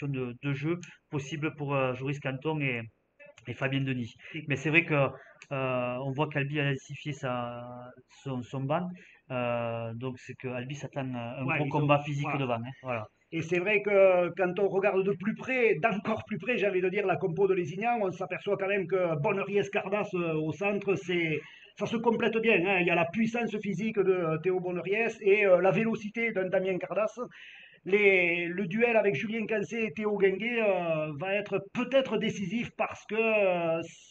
options de jeu possibles pour Joris Canton et Fabien Denis. Mais c'est vrai que on voit qu'Albi a densifié son banc. Donc c'est que Albi s'attend à un Ouais, gros ils ont, combat physique voilà. devant, hein. Voilà. Et c'est vrai que quand on regarde de plus près, d'encore plus près, j'ai envie de dire, la compo de Lézignan, on s'aperçoit quand même que Bonneries-Cardas au centre, ça se complète bien, hein. Il y a la puissance physique de Théo Bonneries et la vélocité d'un Damien Cardas. Le duel avec Julien Cancé et Théo Guinguet va être peut-être décisif parce que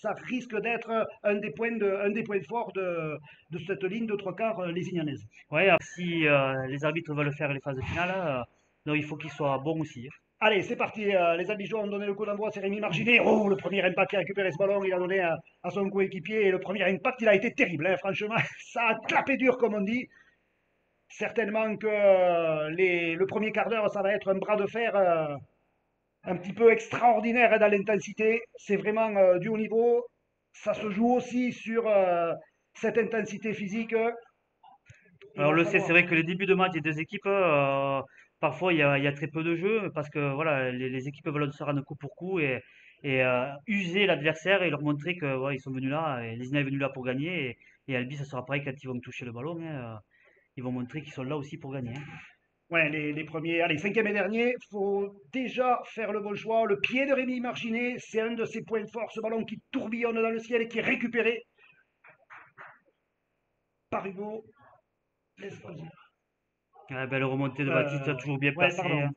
ça risque d'être un des points forts de cette ligne de trois quarts lézignanaise. Ouais, après, si les arbitres veulent faire les phases finales, donc il faut qu'ils soient bons aussi, hein. Allez, c'est parti. Les Albigeois ont donné le coup d'envoi. C'est Rémi Marginet. Oh, le premier impact qui a récupéré ce ballon, il a donné à son coéquipier. Et le premier impact, il a été terrible, hein, franchement. Ça a clapé dur, comme on dit. Certainement que le premier quart d'heure, ça va être un bras de fer un petit peu extraordinaire, hein, dans l'intensité. C'est vraiment du haut niveau. Ça se joue aussi sur cette intensité physique. Il Alors va le sait, c'est falloir. vrai que les débuts de match des deux équipes, parfois il y a très peu de jeu parce que voilà, les équipes veulent se rendre coup pour coup et user l'adversaire et leur montrer que ouais, ils sont venus là, et Lézina est venu là pour gagner et Albi ça sera pareil quand ils vont toucher le ballon, hein, ils vont montrer qu'ils sont là aussi pour gagner, hein. Ouais, les premiers, allez, cinquième et dernier, faut déjà faire le bon choix. Le pied de Rémi Marginet, c'est un de ses points forts, ce ballon qui tourbillonne dans le ciel et qui est récupéré par Hugo Lesposure. Ouais, belle remontée de Baptiste, toujours bien Ouais, placé, pardon, hein.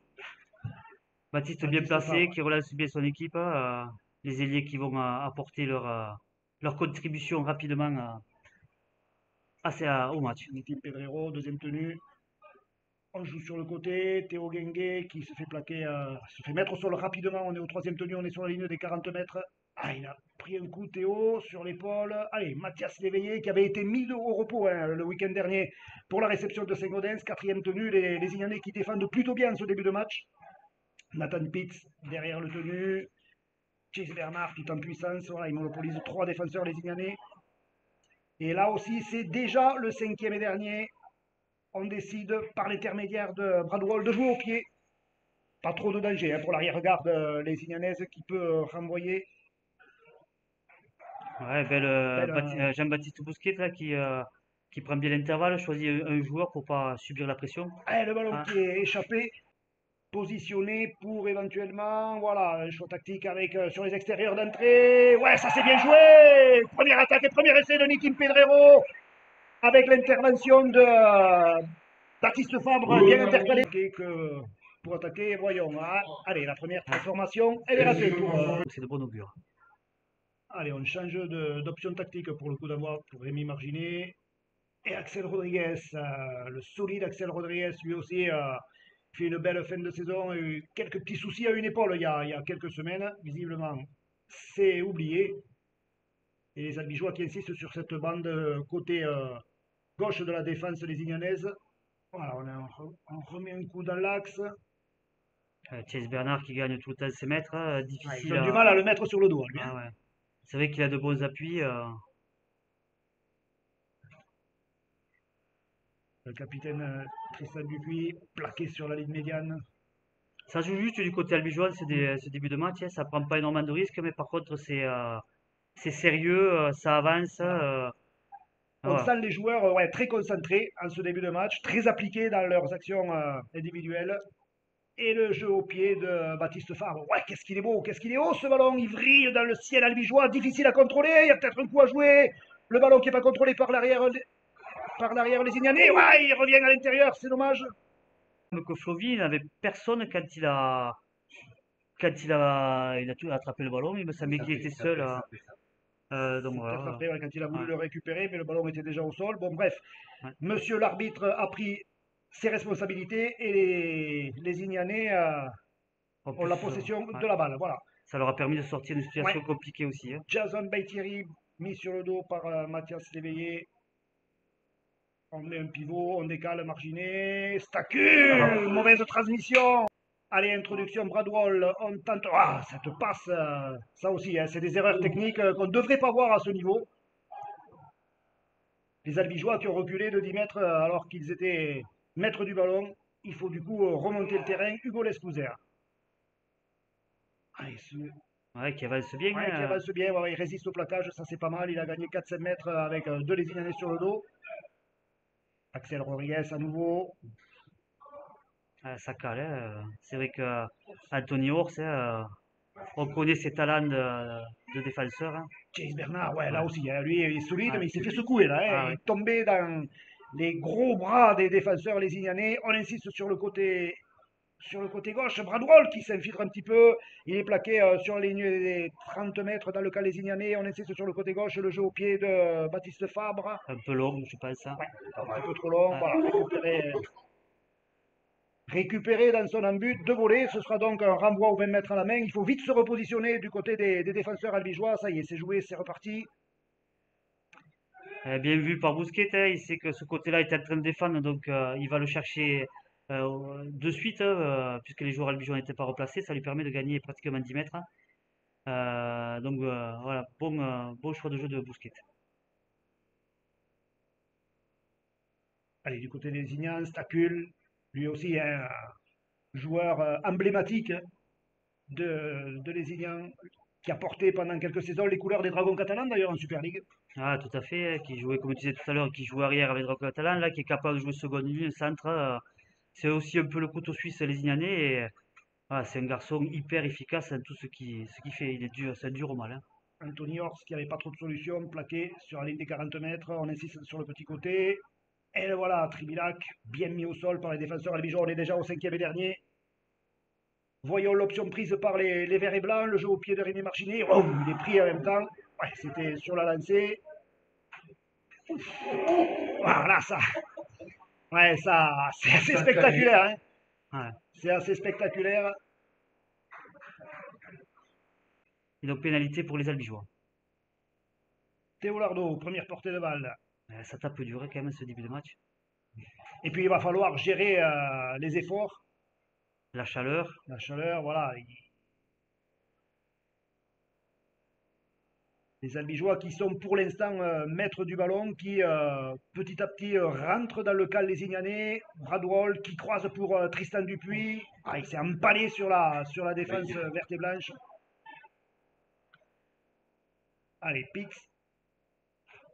Baptiste bien Baptiste placé, Fabre. qui relance bien son équipe, les ailiers qui vont apporter leur contribution rapidement au match. Nitin Pedrero, deuxième tenue. On joue sur le côté. Théo Guinguet qui se fait plaquer, se fait mettre au sol rapidement. On est au troisième tenue, on est sur la ligne des 40 mètres. Ah, il a pris un coup Théo sur l'épaule. Allez, Mathias Léveillé qui avait été mis au repos, hein, le week-end dernier pour la réception de Saint-Gaudens. Quatrième tenue, les Ignanais qui défendent plutôt bien ce début de match. Nathan Pitts derrière le tenu. Chase Bernard tout en puissance. Voilà, il monopolise trois défenseurs, les Ignanais. Et là aussi, c'est déjà le cinquième et dernier. On décide par l'intermédiaire de Bradwell de jouer au pied. Pas trop de danger, hein, pour l'arrière-garde, les Ignanaises qui peut renvoyer. Ouais, belle Belle, Jean-Baptiste Bousquet là, qui prend bien l'intervalle, choisit un joueur pour pas subir la pression. le ballon Ah, qui est échappé, positionné pour éventuellement, voilà, un choix tactique avec sur les extérieurs d'entrée. Ouais, ça c'est bien joué. Première attaque et premier essai de Nikim Pedrero avec l'intervention de Baptiste Fabre bien intercalé. Pour attaquer, voyons. Ah, allez, la première ouais, transformation, elle est ratée c'est de bon augure. allez, on change d'option tactique pour le coup d'envoi pour Rémi Marginet. Et Axel Rodriguez, le solide Axel Rodriguez, lui aussi fait une belle fin de saison. A eu quelques petits soucis à une épaule il y a quelques semaines, visiblement. C'est oublié. Et les Albigeois qui insistent sur cette bande côté gauche de la défense des Ignanaises. Voilà, on remet un coup dans l'axe. Chase Bernard qui gagne tout le temps ses mètres, Ouais, ils difficile ont du à. mal à le mettre sur le dos, lui, hein. Ah ouais. C'est vrai qu'il a de bons appuis. Le capitaine Tristan Dupuis, plaqué sur la ligne médiane. Ça joue juste du côté albigeois ce début de match, hein. Ça prend pas énormément de risques, mais par contre c'est sérieux, ça avance. Voilà. On Voilà. sent les joueurs ouais, très concentrés en ce début de match, très appliqués dans leurs actions individuelles. Et le jeu au pied de Baptiste Fabre. Ouais, qu'est-ce qu'il est beau, qu'est-ce qu'il est haut ce ballon. Il vrille dans le ciel albigeois, difficile à contrôler. Il y a peut-être un coup à jouer. Le ballon qui n'est pas contrôlé par l'arrière les Ignanais. Ouais, il revient à l'intérieur, c'est dommage. Que Flovy, il n'avait personne il a tout attrapé le ballon. Il me semblait qu'il était seul, donc C'est peut-être voilà. après ouais, quand il a voulu Ouais, le récupérer, mais le ballon était déjà au sol. Bon, bref, ouais. monsieur l'arbitre a pris ses responsabilités et les Ignanais En ont plus, la possession ouais. de la balle. Voilà. Ça leur a permis de sortir d'une Ouais. situation compliquée aussi, hein. Jason Baitieri mis sur le dos par Mathias Léveillé. On met un pivot, on décale Marginet. Stacu, mauvaise transmission. Allez, introduction Bradwell, on tente. Ah, cette passe, ça aussi, hein, c'est des erreurs techniques qu'on ne devrait pas voir à ce niveau. Les Albigeois qui ont reculé de 10 mètres alors qu'ils étaient maîtres du ballon. Il faut du coup remonter le terrain. Hugo Lescouzer. Ouais, qui avance bien, ouais, qui hein. avance bien, ouais, ouais, il résiste au plaquage, ça c'est pas mal. Il a gagné 4-5 mètres avec deux Lézignanais sur le dos. Axel Rodriguez à nouveau. Ça cale, hein. C'est vrai que Anthony Horst, hein, on connaît ses talents de défenseur, hein. Chase Bernard, ouais, là Ouais, aussi, hein, lui il est solide, ouais. mais il s'est fait secouer là, hein. Ah Il ouais, est tombé dans les gros bras des défenseurs lésignanais. On insiste sur le côté gauche. Bradwell qui s'infiltre un petit peu. Il est plaqué sur la ligne des 30 mètres dans le cas lésignanais. On insiste sur le côté gauche. Le jeu au pied de Baptiste Fabre. un peu long, je pense, hein. Ouais, un petit peu trop long. Ouais. Voilà, récupéré dans son embut de volée. Ce sera donc un renvoi aux 20 mètres à la main. Il faut vite se repositionner du côté des défenseurs albigeois. Ça y est, c'est joué, c'est reparti. Bien vu par Bousquet, hein. Il sait que ce côté-là est en train de défendre, donc il va le chercher de suite, hein, puisque les joueurs albigeois n'étaient pas replacés. Ça lui permet de gagner pratiquement 10 mètres, hein. Donc voilà, bon choix de jeu de Bousquet. Allez, du côté des Ignans, Stacul, lui aussi un joueur emblématique de Lézignan, qui a porté pendant quelques saisons les couleurs des Dragons catalans d'ailleurs en Super League. Ah, tout à fait, hein, qui jouait, comme tu disais tout à l'heure, qui joue arrière avec Draco Catalan, là, qui est capable de jouer seconde ligne, centre. C'est aussi un peu le couteau suisse lésignanais. Et, voilà, c'est un garçon hyper efficace dans tout ce qu'il fait. Il est dur, c'est un dur au mal, hein. Anthony Horst qui n'avait pas trop de solutions, plaqué sur la ligne des 40 mètres. On insiste sur le petit côté. Et le voilà, Tribilac, bien mis au sol par les défenseurs albigeois. On est déjà au cinquième et dernier. Voyons l'option prise par les verts et blancs. Le jeu au pied de Rémi Marchinet. Oh, il est pris en même temps. Ouais, c'était sur la lancée. Voilà, ça. Ouais, ça, c'est assez spectaculaire. Hein. Ouais. C'est assez spectaculaire. Et donc pénalité pour les Albigeois. Théo Lardo, première portée de balle. Ça tape dur hein, quand même ce début de match. Et puis il va falloir gérer les efforts, La chaleur. la chaleur, voilà. Les Albigeois qui sont pour l'instant maîtres du ballon, qui petit à petit rentrent dans le cal lésignanais. Bradwell qui croise pour Tristan Dupuis. Ah, il s'est empalé sur la défense verte et blanche. Allez, Pix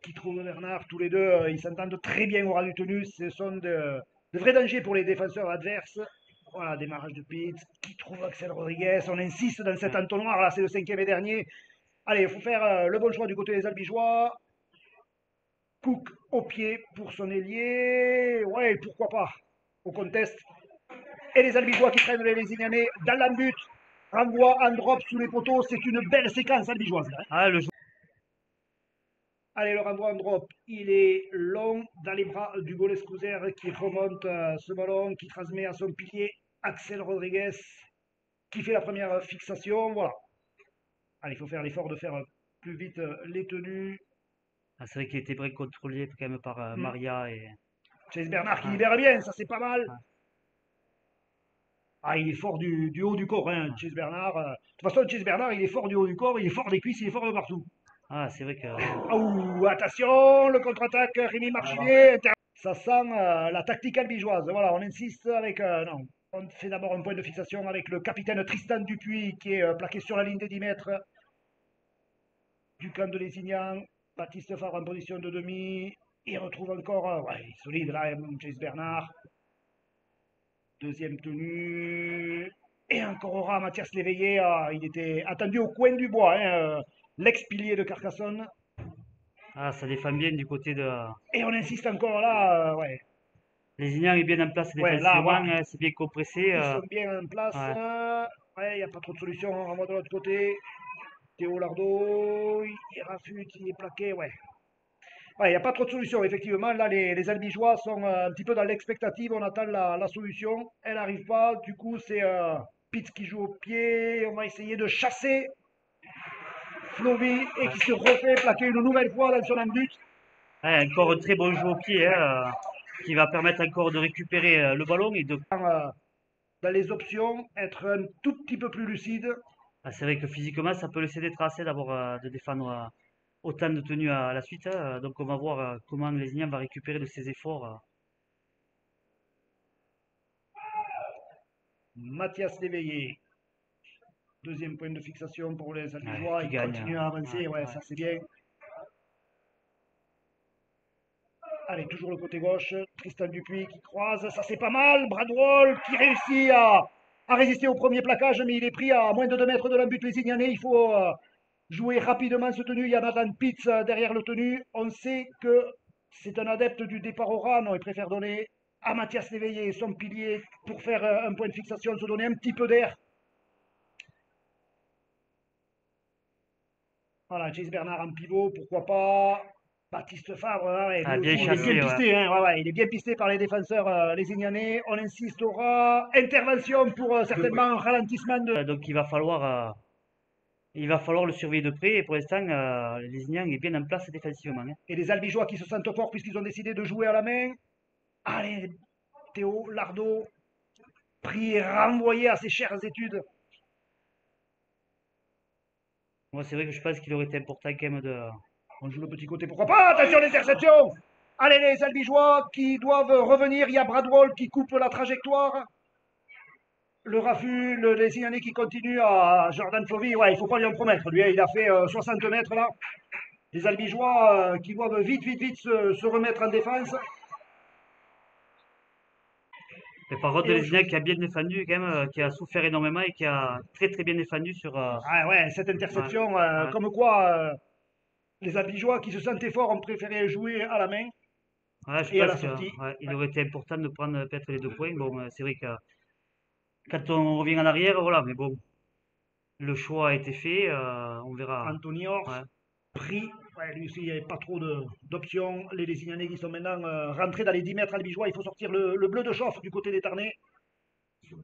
qui trouve Bernard. Tous les deux, ils s'entendent très bien au ras du tenus. Ce sont de vrais dangers pour les défenseurs adverses. Voilà, démarrage de Pitts, qui trouve Axel Rodriguez. On insiste dans cet Ouais. entonnoir, là, c'est le cinquième et dernier. Allez, il faut faire le bon choix du côté des Albigeois. Cook au pied pour son ailier. Ouais, pourquoi pas. On conteste. Et les Albigeois qui prennent les Lézignanais dans l'embut. Renvoi en drop sous les poteaux. C'est une belle séquence albigeoise. Là, hein. Ah, le joueur. Allez, le renvoi en drop, il est long dans les bras du goal Escouser qui remonte ce ballon, qui transmet à son pilier Axel Rodriguez, qui fait la première fixation. Voilà. Allez, il faut faire l'effort de faire plus vite les tenues. Ah, c'est vrai qu'il était bien contrôlé quand même par Hmm. Maria et. Chase Bernard qui Ouais, libère bien, ça c'est pas mal. ouais, Ah, il est fort du haut du corps, hein, ouais. Chase Bernard. De toute façon, Chase Bernard, il est fort du haut du corps, il est fort des cuisses, il est fort de partout. Ah, c'est vrai que. Oh, attention, le contre-attaque, Rémi Marchinier. Ça sent la tactique albigeoise. Voilà, on insiste avec. Non, on fait d'abord un point de fixation avec le capitaine Tristan Dupuis qui est plaqué sur la ligne des 10 mètres du camp de Lézignan. Baptiste Favre en position de demi. Il retrouve encore. Ouais, il est solide là, Chase Bernard. Deuxième tenue. Et encore aura Mathias Léveillé. Il était attendu au coin du bois, hein, l'ex-pilier de Carcassonne. Ah, ça défend bien du côté de. Et on insiste encore là. Ouais. Les Ignans est bien en place Ouais, là, défensivement, voilà. hein, c'est bien compressé. Ils sont bien en place. Ouais. Ouais, il n'y a pas trop de solutions. On va de l'autre côté. Théo Lardo, il rafute, il est plaqué. Ouais. Ouais, il n'y a pas trop de solutions. Effectivement, là, les Albigeois sont un petit peu dans l'expectative. On attend la solution. Elle n'arrive pas. Du coup, c'est Pitts qui joue au pied. On va essayer de chasser Flovi et qui se refait plaquer une nouvelle fois dans son but. Ouais, encore un très bon jeu au pied, hein, qui va permettre encore de récupérer le ballon et de. Dans les options, être un tout petit peu plus lucide. Ah, c'est vrai que physiquement, ça peut laisser des traces hein, d'avoir de défendre autant de tenues à la suite, hein. Donc on va voir comment les Ignans va récupérer de ses efforts. Mathias Léveillé Deuxième point de fixation pour les Ouais, Albigeois. qui Ils gagne. continuent à avancer. Ouais, Ouais. ça c'est bien. Allez, toujours le côté gauche. Tristan Dupuis qui croise. Ça c'est pas mal. Bradwell qui réussit à résister au premier plaquage, mais il est pris à moins de 2 mètres de l'embut lésignanais. Il faut jouer rapidement ce tenu. Il y a Nathan Pitts derrière le tenu. On sait que c'est un adepte du départ au ras. Non, il préfère donner à Mathias Léveillé, son pilier, pour faire un point de fixation, se donner un petit peu d'air. Voilà, Chase Bernard en pivot, pourquoi pas. Baptiste Fabre, ouais, lui Ah, bien aussi, il est bien chassé, ouais. pisté. Hein, ouais, ouais, il est bien pisté par les défenseurs lésignanais. On insiste au ras. Intervention pour certainement un ralentissement de. Donc il va falloir le surveiller de près. Et pour l'instant, Lézignan est bien en place défensivement, hein. Et les Albigeois qui se sentent forts puisqu'ils ont décidé de jouer à la main. Allez, Théo Lardo, pris et renvoyé à ses chères études. Moi, c'est vrai que je pense qu'il aurait été important quand même de. On joue le petit côté, pourquoi pas. Attention, l'interception. Allez, les Albigeois qui doivent revenir. Il y a Bradwell qui coupe la trajectoire. Le raffut, les Signanais qui continuent à Jordan Flovy. Ouais, il faut pas lui en promettre. Lui, il a fait 60 mètres là. Les Albigeois qui doivent vite, vite, vite se remettre en défense. Mais par contre, Et on Lézignan qui choisit. a bien défendu, quand même, qui a souffert énormément et qui a très très bien défendu sur. Ah ouais, cette Ouais, interception, ouais. comme quoi les Albigeois qui se sentaient forts ont préféré jouer à la main Ouais, je et à la pense que sortie. ouais, il Ouais. aurait été important de prendre peut-être les 2 points. Bon, c'est vrai que quand on revient en arrière, voilà, mais bon, le choix a été fait, on verra. Anthony Ouais. Horst, pris. Ouais, lui aussi, il n'y avait pas trop d'options. Les Lézignanais qui sont maintenant rentrés dans les 10 mètres albigeois. Il faut sortir le bleu de chauffe du côté des Tarnais.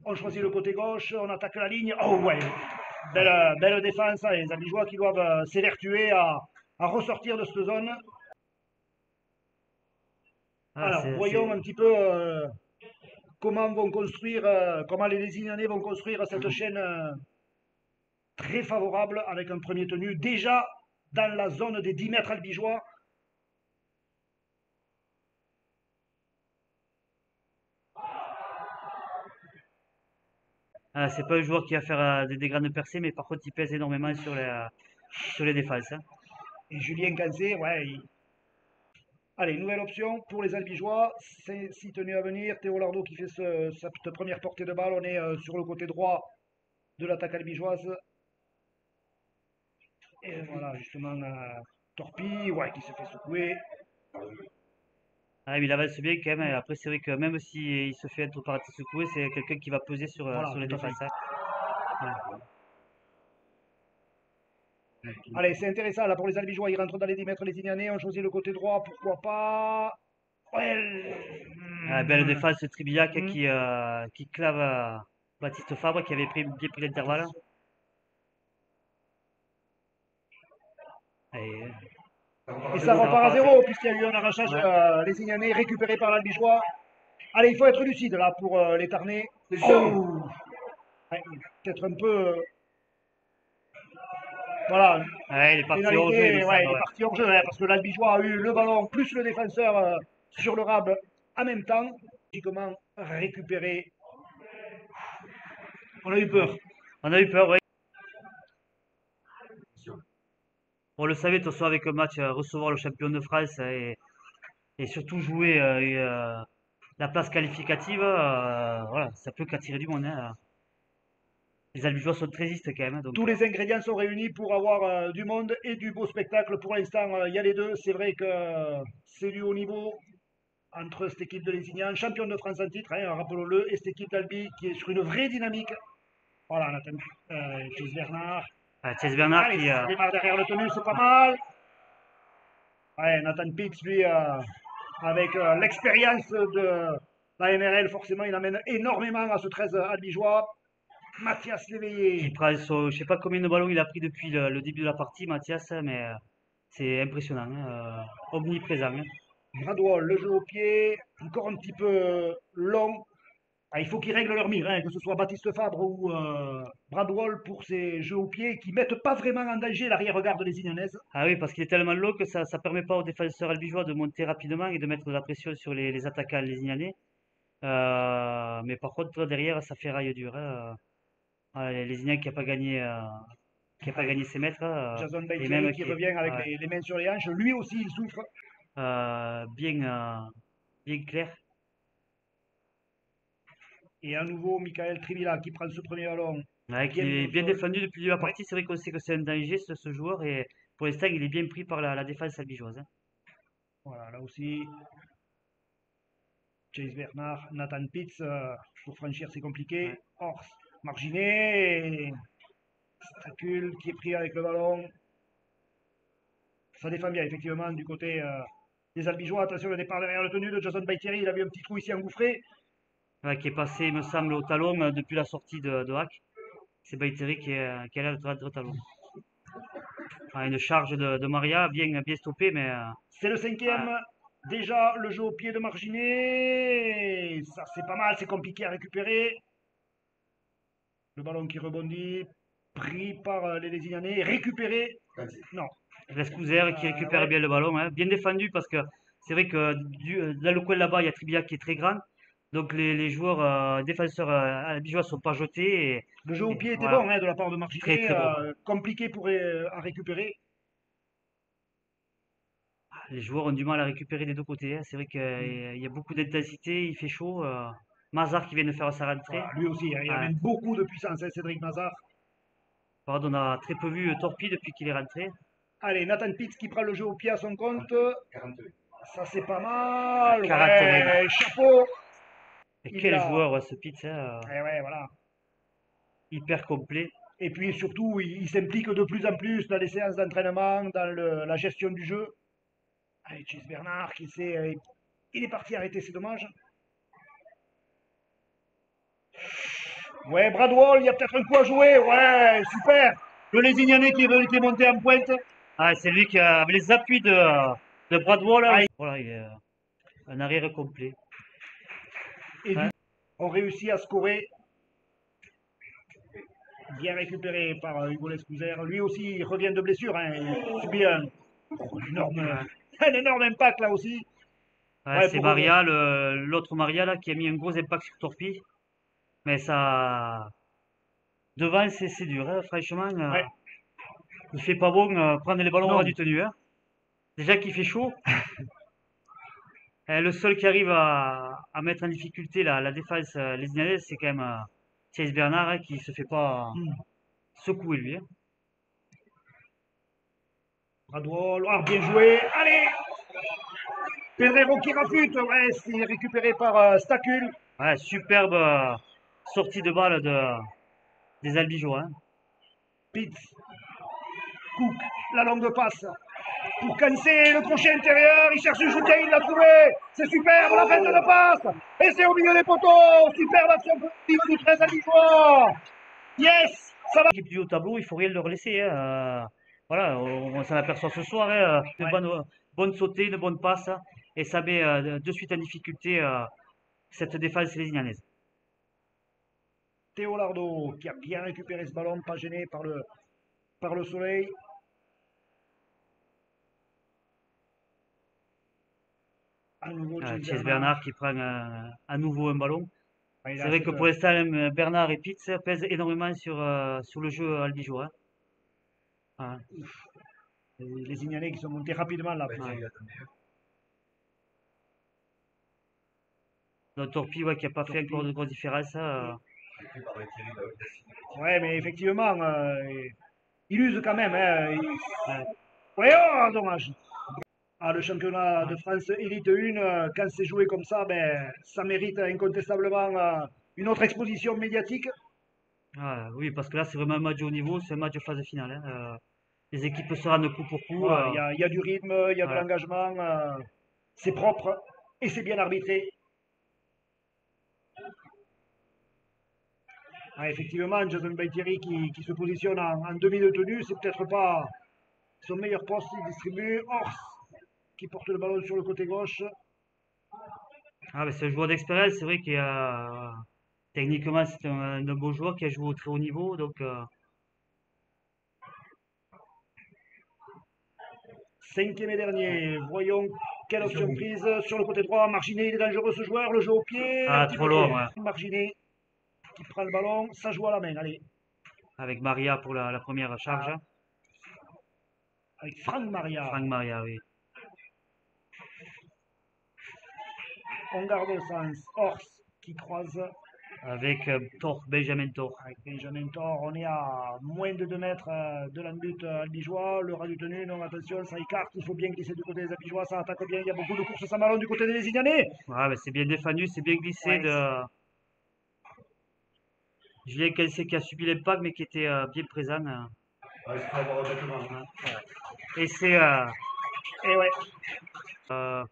On choisit le côté gauche, on attaque la ligne. Oh ouais, Ouais. belle défense. Hein, les albigeois qui doivent s'évertuer à ressortir de cette zone. Ah, Alors, voyons un petit peu comment les Lézignanais vont construire cette chaîne très favorable avec un premier tenu déjà dans la zone des 10 mètres albigeois. C'est pas un joueur qui va faire des grandes percées, mais par contre, il pèse énormément sur les défenses, hein. Et Julien Cancé, ouais. Allez, nouvelle option pour les albigeois. C'est 6 tenues à venir. Théo Lardo qui fait sa première portée de balle. On est sur le côté droit de l'attaque albigeoise. Et voilà, justement, Torpi, ouais, qui se fait secouer. Ah, mais il avance bien quand même. Et après, c'est vrai que même s'il se fait être par secoué, c'est quelqu'un qui va peser Voilà, sur les tout à fait. défenses, hein. Ouais. Allez, c'est intéressant là pour les albigeois. Ils rentrent dans les 10 mètres les Ignanais. On choisit le côté droit, pourquoi pas. Ouais. Ah, belle défense de Tribillac Hmm. qui clave Baptiste Fabre qui avait bien pris l'intervalle. Attention. Et Et ça ça va repart à pas. zéro puisqu'il y a eu un arrachage Ouais. les Ignanais récupéré par l'albigeois. Allez, il faut être lucide là pour les Tarnais. Oh. Ouais, peut-être un peu. Voilà, Ouais, il est parti hors jeu, il me pénalité, ouais, semble. il est Ouais. parti hors jeu, hein, parce que l'Albigeois a eu le ballon plus le défenseur sur le rab en même temps. Logiquement récupéré. On a eu Ouais. peur. On a eu peur, ouais. On le savait, de toute façon, avec un match, recevoir le champion de France et surtout jouer la place qualificative, voilà, ça peut qu'attirer du monde, hein. Les Albigeois sont très justes quand même, hein, donc Tous les ingrédients sont réunis pour avoir du monde et du beau spectacle. Pour l'instant, il y a les deux. C'est vrai que c'est du haut niveau entre cette équipe de Lézignan, champion de France en titre, hein, rappelons-le, et cette équipe d'Albi qui est sur une vraie dynamique. Voilà, Nathan, Chris Bernard. Chase Bernard Allez, ça démarre derrière le tenue, c'est pas mal. Ouais, Nathan Pitts, lui, avec l'expérience de la NRL, forcément, il amène énormément à ce 13 albigeois. Mathias qui Léveillé, prend son, je sais pas combien de ballons il a pris depuis le début de la partie, Mathias, mais c'est impressionnant, hein, omniprésent, hein. Bradwell, le jeu au pied, encore un petit peu long. Ah, il faut qu'ils règlent leur mire, hein, que ce soit Baptiste Fabre ou Bradwell pour ces jeux au pied qui mettent pas vraiment en danger l'arrière-garde des Ignanaises. Ah oui, parce qu'il est tellement low que ça permet pas aux défenseurs albigeois de monter rapidement et de mettre de la pression sur les attaquants lésignanais. Mais par contre, derrière, ça fait raille dur, hein. Lézignac qui a pas gagné ses mètres, Jason et Baitieri même qui qui est revient avec ouais, les mains sur les hanches. Lui aussi, il souffre. bien, bien clair. Et à nouveau, Michael Trivilla qui prend ce premier ballon Ouais, bien qui mis est au bien sol. défendu depuis la Ouais, partie. C'est vrai qu'on sait que c'est un danger ce joueur et pour l'instant il est bien pris par la défense albigeoise, hein. voilà, là aussi, Chase Bernard, Nathan Pitts, pour franchir c'est compliqué. Ouais. Ors, marginé, Stracul qui est pris avec le ballon. Ça défend bien, effectivement, du côté des Albigeois. Attention, le départ derrière le tenu de Jason Baitieri. Il a vu un petit trou ici engouffré. Ouais, qui est passé, il me semble, au talon depuis la sortie de Hack. C'est Baïteri qui est là au talon. Ah, une charge de Maria bien stoppée, mais C'est le ouais, cinquième. Déjà, le jeu au pied de Marginé. Ça, c'est pas mal, c'est compliqué à récupérer. Le ballon qui rebondit, pris par les Lézignanais, récupéré. Non. Lescouzer qui récupère Ouais, bien le ballon, hein. Bien défendu parce que c'est vrai que dans le coin là-bas, il y a Tribia qui est très grand. Donc les joueurs défenseurs albigeois ne sont pas jetés. le jeu au Et pied était voilà, bon hein, de la part de très Marginé. très bon. Compliqué pour, à récupérer. Les joueurs ont du mal à récupérer des deux côtés, hein. C'est vrai qu'il Mm. y a beaucoup d'intensité, il fait chaud. Mazar qui vient de faire sa rentrée. Voilà, lui aussi, hein, il Ouais. amène beaucoup de puissance, hein, Cédric Mazar. Par contre, on a très peu vu Torpi depuis qu'il est rentré. Allez, Nathan Pitts qui prend le jeu au pied à son compte. Ça, c'est pas mal. 41. Ouais, chapeau. Et Il quel l'a. joueur ce Pitts, hein, Eh ouais, voilà. hyper complet. Et puis surtout, il s'implique de plus en plus dans les séances d'entraînement, dans la gestion du jeu. Allez, Chase Bernard qui sait. Il est parti arrêter, c'est dommage. Ouais, Bradwell, il y a peut-être un coup à jouer. Ouais, super. Le Lézignanais qui est monté en pointe. Ah, c'est lui qui a avec les appuis de Bradwell, là. Ah, Voilà, il est un arrière complet. et du Ouais. coup, on réussit à scorer. Bien récupéré par Hugo Lescouzer. Lui aussi, il revient de blessure, hein. Il subit énorme, Ouais. un énorme impact là aussi. Ouais, Ouais, c'est pour Maria, l'autre Maria là, qui a mis un gros impact sur Torpi. Mais ça, devant, c'est dur, hein. Franchement, ouais, il fait pas bon prendre les ballons au ras non, du tenu, hein. Déjà qu'il fait chaud. Le seul qui arrive à mettre en difficulté la défense les Inalais, c'est quand même Chase Bernard, hein, qui se fait pas hmm. secouer lui, hein. Bradwell, ah, bien joué. Allez, Pedrero qui rafute. Ouais, c'est récupéré par Stacul. Ouais, superbe sortie de balle des Albigeois, hein. Pitts, Cook, la longue passe pour Cancé, le crochet intérieur. Il cherche le soutien, il l'a trouvé. C'est superbe la fête de passe. Et c'est au milieu des poteaux. Superbe action positive du 13 à Yes, ça va. L'équipe du haut tableau, il faut rien leur laisser, hein. Voilà, on s'en aperçoit ce soir, hein. Une Ouais. bonne sautée, une bonne passe, et ça met de suite en difficulté cette défense lésignanaise. Théo Lardo qui a bien récupéré ce ballon, pas gêné par le soleil. À nouveau Chase Chase Bernard. Bernard qui prend à nouveau un ballon. Ouais, il C'est a vrai que cette, pour l'instant, Bernard et Pitts pèsent énormément sur le jeu albigeois, hein. les Ignanais qui sont montés rapidement là. Ouais. Donc Torpi, ouais, qui n'a pas fait encore Torpille. de grosses différences, Ouais, mais effectivement, il use quand même, hein. ouais, Ouais, oh, dommage. Ah, le championnat de ouais. France Élite 1, quand c'est joué comme ça, ben, ça mérite incontestablement une autre exposition médiatique. Ouais, oui, parce que là, c'est vraiment un match de haut niveau, c'est un match de phase finale, hein. Les équipes se rendent coup pour coup. Voilà, il y a du rythme, il y a de Voilà. l'engagement, c'est propre et c'est bien arbitré. Ah, effectivement, Jason Baitieri qui se positionne en demi de tenue, c'est peut-être pas son meilleur poste. Il distribue. Ors qui porte le ballon sur le côté gauche. Ah, mais c'est un joueur d'expérience, c'est vrai qu'il a techniquement, c'est un beau joueur qui a joué au très haut niveau, donc Cinquième et dernier. Voyons quelle option prise sur le côté droit. Marginé, il est dangereux ce joueur. Le jeu au pied, un ah, petit trop peu trop. long, ouais. Marginé qui prend le ballon. Ça joue à la main. Allez. avec Maria pour la première charge. Ah, avec Franck Maria. Franck Maria, oui. On garde le sens. Ors qui croise Avec Thor, Benjamin Thor. avec Benjamin Thor. On est à moins de 2 mètres de l'embut albigeois. Le ras du tenu, non, attention, ça écarte. Il faut bien glisser du côté des albigeois. Ça attaque bien. Il y a beaucoup de courses sans ballon du côté des Lézignanais. Ouais, c'est bien défendu, c'est bien glissé Ouais, de Julien Kelsey qui a subi l'impact mais qui était bien présent. ouais, c'est pas avoir bêtement. Ouais. Et c'est, Et ouais, euh,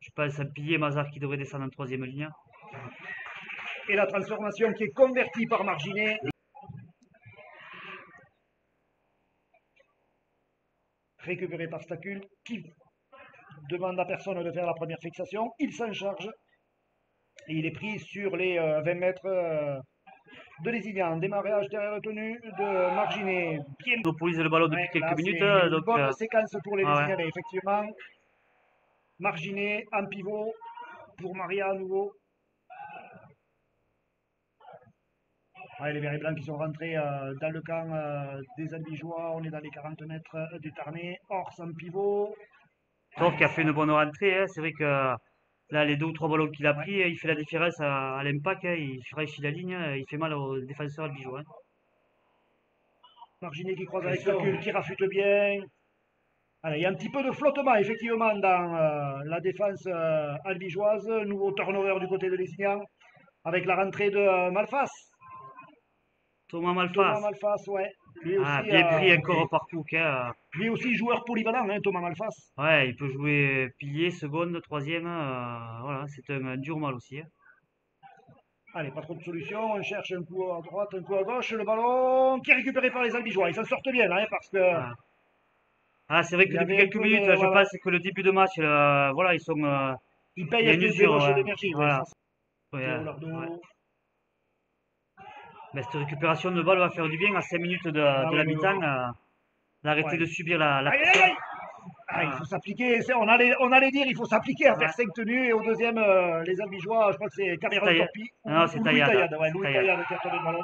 je pense, un pilier Mazar qui devrait descendre en troisième ligne. et la transformation qui est convertie par Marginet. Récupéré par Stacul qui demande à personne de faire la première fixation. Il s'en charge. Et il est pris sur les 20 mètres de Lézignan. Démarrage derrière le tenu de Marginet. Bien. On monopolise le ballon depuis Ouais, quelques là, c'est minutes, une donc bonne séquence pour les ouais, ouais. Lézignanais, effectivement. Marginet en pivot pour Maria à nouveau. Ouais, les verts et blancs qui sont rentrés dans le camp des Albigeois. On est dans les 40 mètres du Tarnais. Ors en pivot. Thor qui a fait une bonne rentrée, hein. C'est vrai que là, les deux ou trois ballons qu'il a Ouais. pris, il fait la différence à l'impact, hein. Il franchit la ligne, il fait mal aux défenseurs albigeois, hein. Marginet qui croise avec Stacul, qui rafute bien. Allez, il y a un petit peu de flottement, effectivement, dans la défense albigeoise. Nouveau turnover du côté de Lézignan, avec la rentrée de Malfas. Thomas Thomas Malfas, Malfas, ouais. ah, bien pris encore par Cook, hein. Lui aussi joueur polyvalent, hein, Thomas Malfas. Ouais, il peut jouer pilier, seconde, troisième, voilà, c'est un dur mal aussi, hein. Allez, pas trop de solutions. On cherche un coup à droite, un coup à gauche. Le ballon qui est récupéré par les Albigeois. Ils s'en sortent bien, là, hein, parce que Ah, ah, c'est vrai il que y depuis avait un quelques peu minutes, de. je Voilà. pense que le début de match, voilà, Ils il payent y a avec une des usure, loches ouais, d'énergie, ouais, ça voilà, c'est ouais, Théo ouais. Lardo. Mais cette récupération de balle va faire du bien à 5 minutes Ah de oui, la oui, oui. mi-temps, d'arrêter Ouais. de subir la Aïe, aïe, pression. aïe! Ah, il Ah, faut s'appliquer, on allait dire il faut s'appliquer à faire ouais, 5 tenues et au deuxième, les Albigeois, je crois que c'est c'est Cameron taillé. Torpi Non, c'est ou Louis taillade, Taillade, ouais, c'est Louis taillade. Taillade qui a tombé le ballon.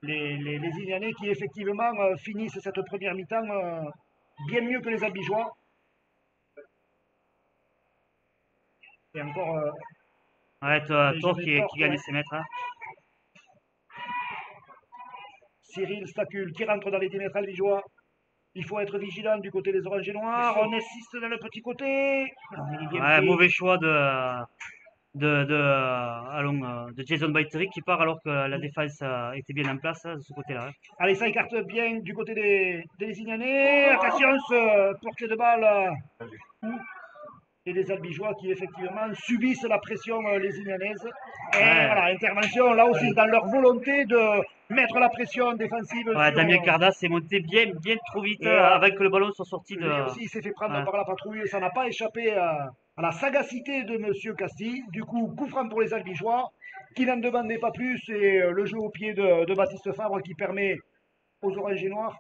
Les Ignanais qui effectivement finissent cette première mi-temps bien mieux que les Albigeois. Et encore Ouais, Thor Benjamin Thor, qui gagne ouais. ses mètres, hein. Cyril Stacul qui rentre dans les 10 mètres albigeois. Il faut être vigilant du côté des oranges et noirs. On assiste dans le petit côté. Non, il est bien Ouais, pris. mauvais choix allons, de Jason Baiteri qui part alors que la défense était bien en place, hein, de ce côté-là, hein. Allez, ça écarte bien du côté des Lézignanais. Attention, portée de balle. Et les Albigeois qui effectivement subissent la pression lézignanaise. Et Ouais, voilà, intervention là aussi dans leur volonté de mettre la pression défensive ouais, sur. Damien Cardas s'est monté bien trop vite Et voilà, avant que le ballon soit sorti de. lui aussi il s'est fait prendre Ouais. par la patrouille. Ça n'a pas échappé à la sagacité de Monsieur Castille. Du coup, coup franc pour les Albigeois qui n'en demandaient pas plus. Et le jeu au pied de Baptiste Fabre qui permet aux Oranges et Noirs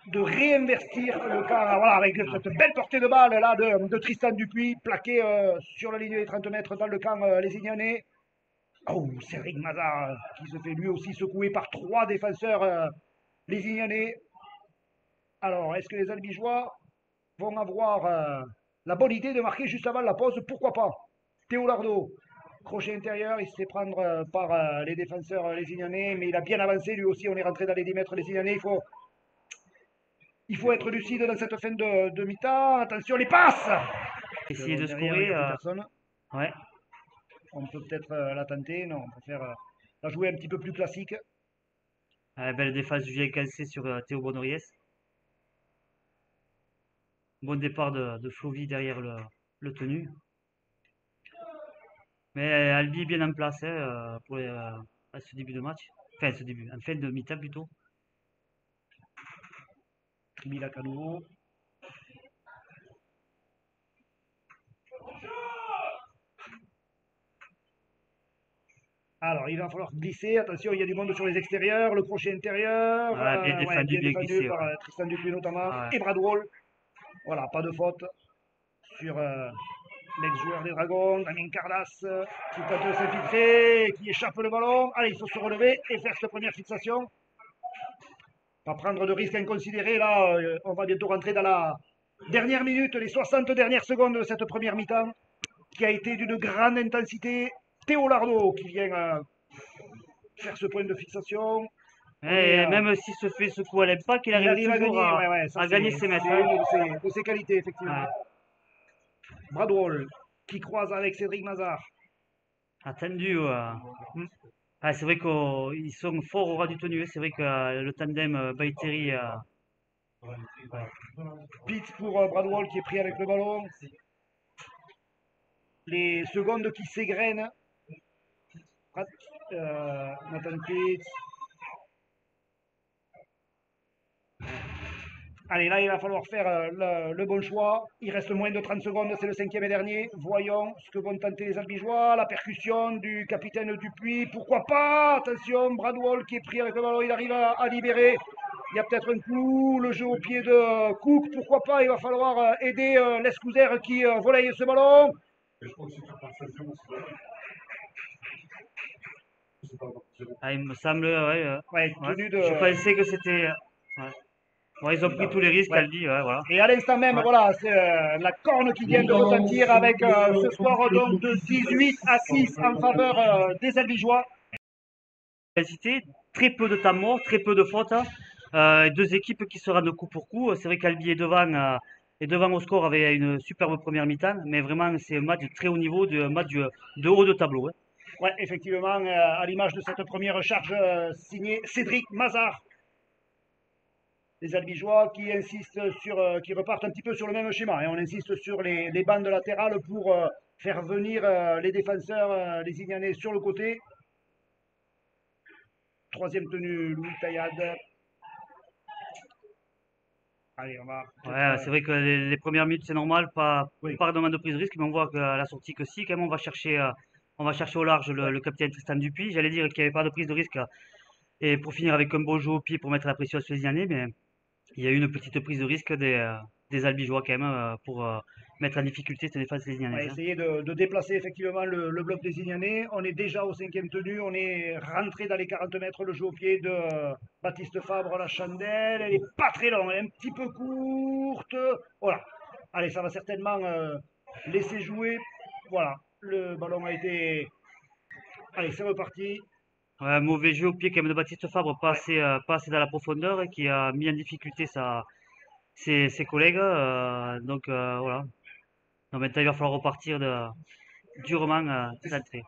de réinvestir le camp voilà, avec cette belle portée de balle là de Tristan Dupuis, plaqué sur la ligne des 30 mètres dans le camp lézignanais. Oh, Cédric Mazard qui se fait lui aussi secouer par trois défenseurs lézignanais. Alors, est-ce que les Albigeois vont avoir la bonne idée de marquer juste avant la pause? Pourquoi pas? Théo Lardo, crochet intérieur, il se fait prendre par les défenseurs lézignanais, mais il a bien avancé lui aussi. On est rentré dans les 10 mètres lézignanais. Il faut être lucide dans cette fin de mi-temps. Attention, les passes! Essayer de Derrière, il n'y scorer, a plus personne. ouais. On peut peut-être la tenter. Non, on préfère la jouer un petit peu plus classique. Belle défense du Julien Cancé sur Théo Bonoriès. Bon départ de Flovy derrière le tenu. Mais Albi est bien en place, hein, à ce début de match. Enfin, ce début, en fin de mi-temps plutôt. Tribilac à nouveau. Alors, il va falloir glisser. Attention, il y a du monde sur les extérieurs. Le crochet intérieur. Ouais, Ouais, bien bien défendu glissé, par ouais. Tristan Dupuis notamment. Ouais. Et Bradwall. Voilà, pas de faute sur l'ex-joueur des Dragons, Damien Cardas, qui tente de s'infiltrer, qui échappe le ballon. Allez, il faut se relever et faire cette première fixation. Pas prendre de risques inconsidérés. Là, on va bientôt rentrer dans la dernière minute, les 60 dernières secondes de cette première mi-temps, qui a été d'une grande intensité. Théo Lardo qui vient faire ce point de fixation. On est, Et même s'il se fait secouer à l'impact, il il arrive arrive à toujours gagner. Ouais, ouais, ça à c'est gagner ses mètres, hein. une de ses qualités, effectivement. Ouais. Bradwell qui croise avec Cédric Mazard. Attendu. Hmm. Ah, c'est vrai qu'ils sont forts au ras du tenu, hein. C'est vrai que le tandem Baïteri. Pitts pour Bradwell qui est pris avec le ballon. Les secondes qui s'égrènent. Nathan Pitts. Allez, là, il va falloir faire le bon choix. Il reste moins de 30 secondes, c'est le cinquième et dernier. Voyons ce que vont tenter les Albigeois. La percussion du capitaine Dupuis. Pourquoi pas? Attention, Bradwell qui est pris avec le ballon, il arrive à libérer. Il y a peut-être un coup, le jeu au pied de Cook. Pourquoi pas? Il va falloir aider l'Escouser qui volaille ce ballon. Ah, il me semble, ouais, Ouais, ouais. tenu Je de. pensais que c'était. Ouais. Ouais, ils ont pris tous les risques, Ouais. Albi, ouais, voilà. Et à l'instant même, Ouais. voilà, c'est la corne qui vient de retentir avec ce score donc de 18-6 en faveur des Albigeois. Intensité, très peu de temps mort, très peu de fautes, hein. Deux équipes qui se rendent coup pour coup. C'est vrai qu'Albi est devant au score avec une superbe première mi-temps, mais vraiment c'est un match de très haut niveau, un match de haut de tableau, hein. Ouais, effectivement, à l'image de cette première charge signée Cédric Mazard. Les Albigeois qui insistent sur, qui repartent un petit peu sur le même schéma. Et on insiste sur les bandes latérales pour faire venir les défenseurs, les Ignanais sur le côté. Troisième tenue, Louis Taillade. Allez, on va peut-être. Ouais, c'est vrai que les premières minutes c'est normal, Oui, pas vraiment de prise de risque, mais on voit qu'à la sortie que si, quand même on va chercher au large ouais. le capitaine Tristan Dupuis. J'allais dire qu'il n'y avait pas de prise de risque et pour finir avec un beau jeu au pied pour mettre la pression sur les Ignanais, mais il y a eu une petite prise de risque des Albigeois quand même pour mettre en difficulté cette défense On va lézinianaise, hein. essayer de déplacer effectivement le bloc des Ignanais. On est déjà au cinquième tenu. On est rentré dans les 40 mètres. Le jeu au pied de Baptiste Fabre, la chandelle. Elle est pas très longue. Elle est un petit peu courte. Voilà. Allez, ça va certainement laisser jouer. Voilà. Le ballon a été. Allez, c'est reparti. Ouais, un mauvais jeu au pied quand même de Baptiste Fabre, Ouais. pas assez dans la profondeur, et qui a mis en difficulté ses collègues. Donc voilà. Donc maintenant il va falloir repartir durement centré.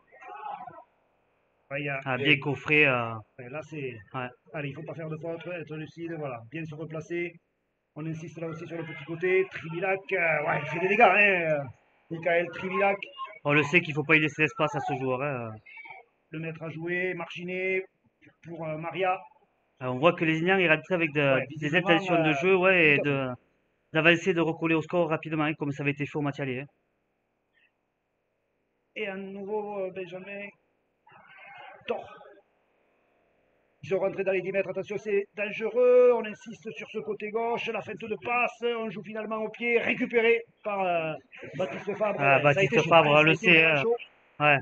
Ouais, Ah, bien coffré. ouais, là, c'est. Ouais. Allez, il ne faut pas faire de faute, être lucide. Voilà. Bien se replacer. On insiste là aussi sur le petit côté. Tribilac, ouais, il fait des dégâts, hein. Michael Tribilac, On le sait qu'il faut pas y laisser l'espace à ce joueur, hein. le maître à jouer. Marchiné pour Maria. On voit que les Ignans ils rentrent avec Ouais, des visiblement, intentions de jeu, ouais, tout et à fait. d'avancer, de recoller au score rapidement, hein, comme ça avait été fait au match aller, hein. Et à nouveau, Benjamin Thor. Ils sont rentrés dans les 10 mètres. Attention, c'est dangereux. On insiste sur ce côté gauche. La feinte de passe. On joue finalement au pied. Récupéré par Baptiste Fabre. Ah, Ouais, ça a été Baptiste chaud, Fabre, hein. on Ça a le été sait, vraiment hein. chaud. Ouais.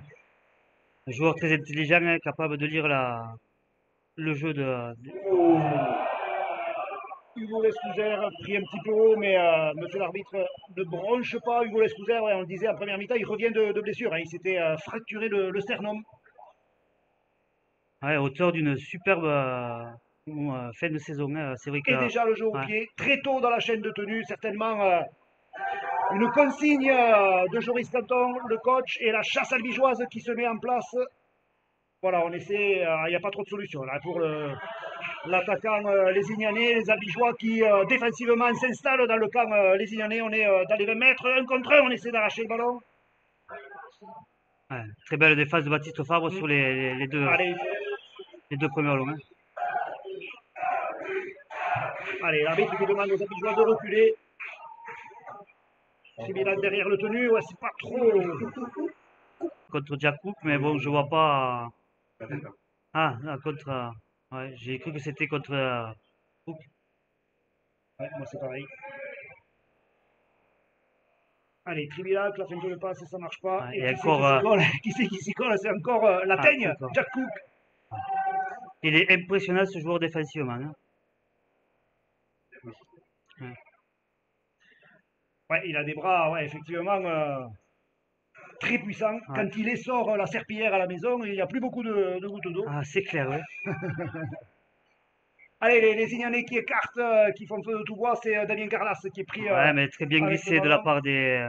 Un joueur très intelligent, hein, capable de lire le jeu Hugo Lescouzer pris un petit peu haut, mais monsieur l'arbitre ne bronche pas Hugo Lescouzer. Ouais, on le disait en première mi-temps, il revient de blessure, hein. Il s'était fracturé le sternum. ouais, auteur d'une superbe fin de saison, hein. C'est vrai que Et déjà le jeu au ouais. pied, très tôt dans la chaîne de tenue, certainement une consigne de Joris Canton, le coach, et la chasse albigeoise qui se met en place. Voilà, on essaie, il n'y a pas trop de solutions là pour l'attaquant les Ignanais, les Albigeois qui défensivement s'installent dans le camp les Ignanais. On est dans les 20 mètres, un contre un, on essaie d'arracher le ballon. Ouais, très belle défense de Baptiste Fabre Mm. sur Allez, les deux premiers ballons, hein. allez, l'arbitre qui demande aux Albigeois de reculer. Tribilac derrière le tenu, ouais, c'est pas trop. Contre Jakub, mais bon, je vois pas. Ah, contre. Ouais, j'ai cru que c'était contre. Ouais, moi c'est pareil. Allez, Tribilac, la feinte de passe, ça marche pas. Ouais, Et et qui c'est qui encore, s'y colle? Qui c'est qui s'y colle? C'est encore la ah, teigne, encore. Jack Cook. Il est impressionnant ce joueur défensivement, hein. Ouais. Ouais, il a des bras, ouais, effectivement, très puissants. Ouais. Quand il essore la serpillière à la maison, il n'y a plus beaucoup de gouttes d'eau. Ah, c'est clair, oui. Allez, les Ignanais qui écartent, qui font feu de tout bois, c'est Damien Carlas qui est pris Ouais, mais très bien avec le glissé de la ballon. part des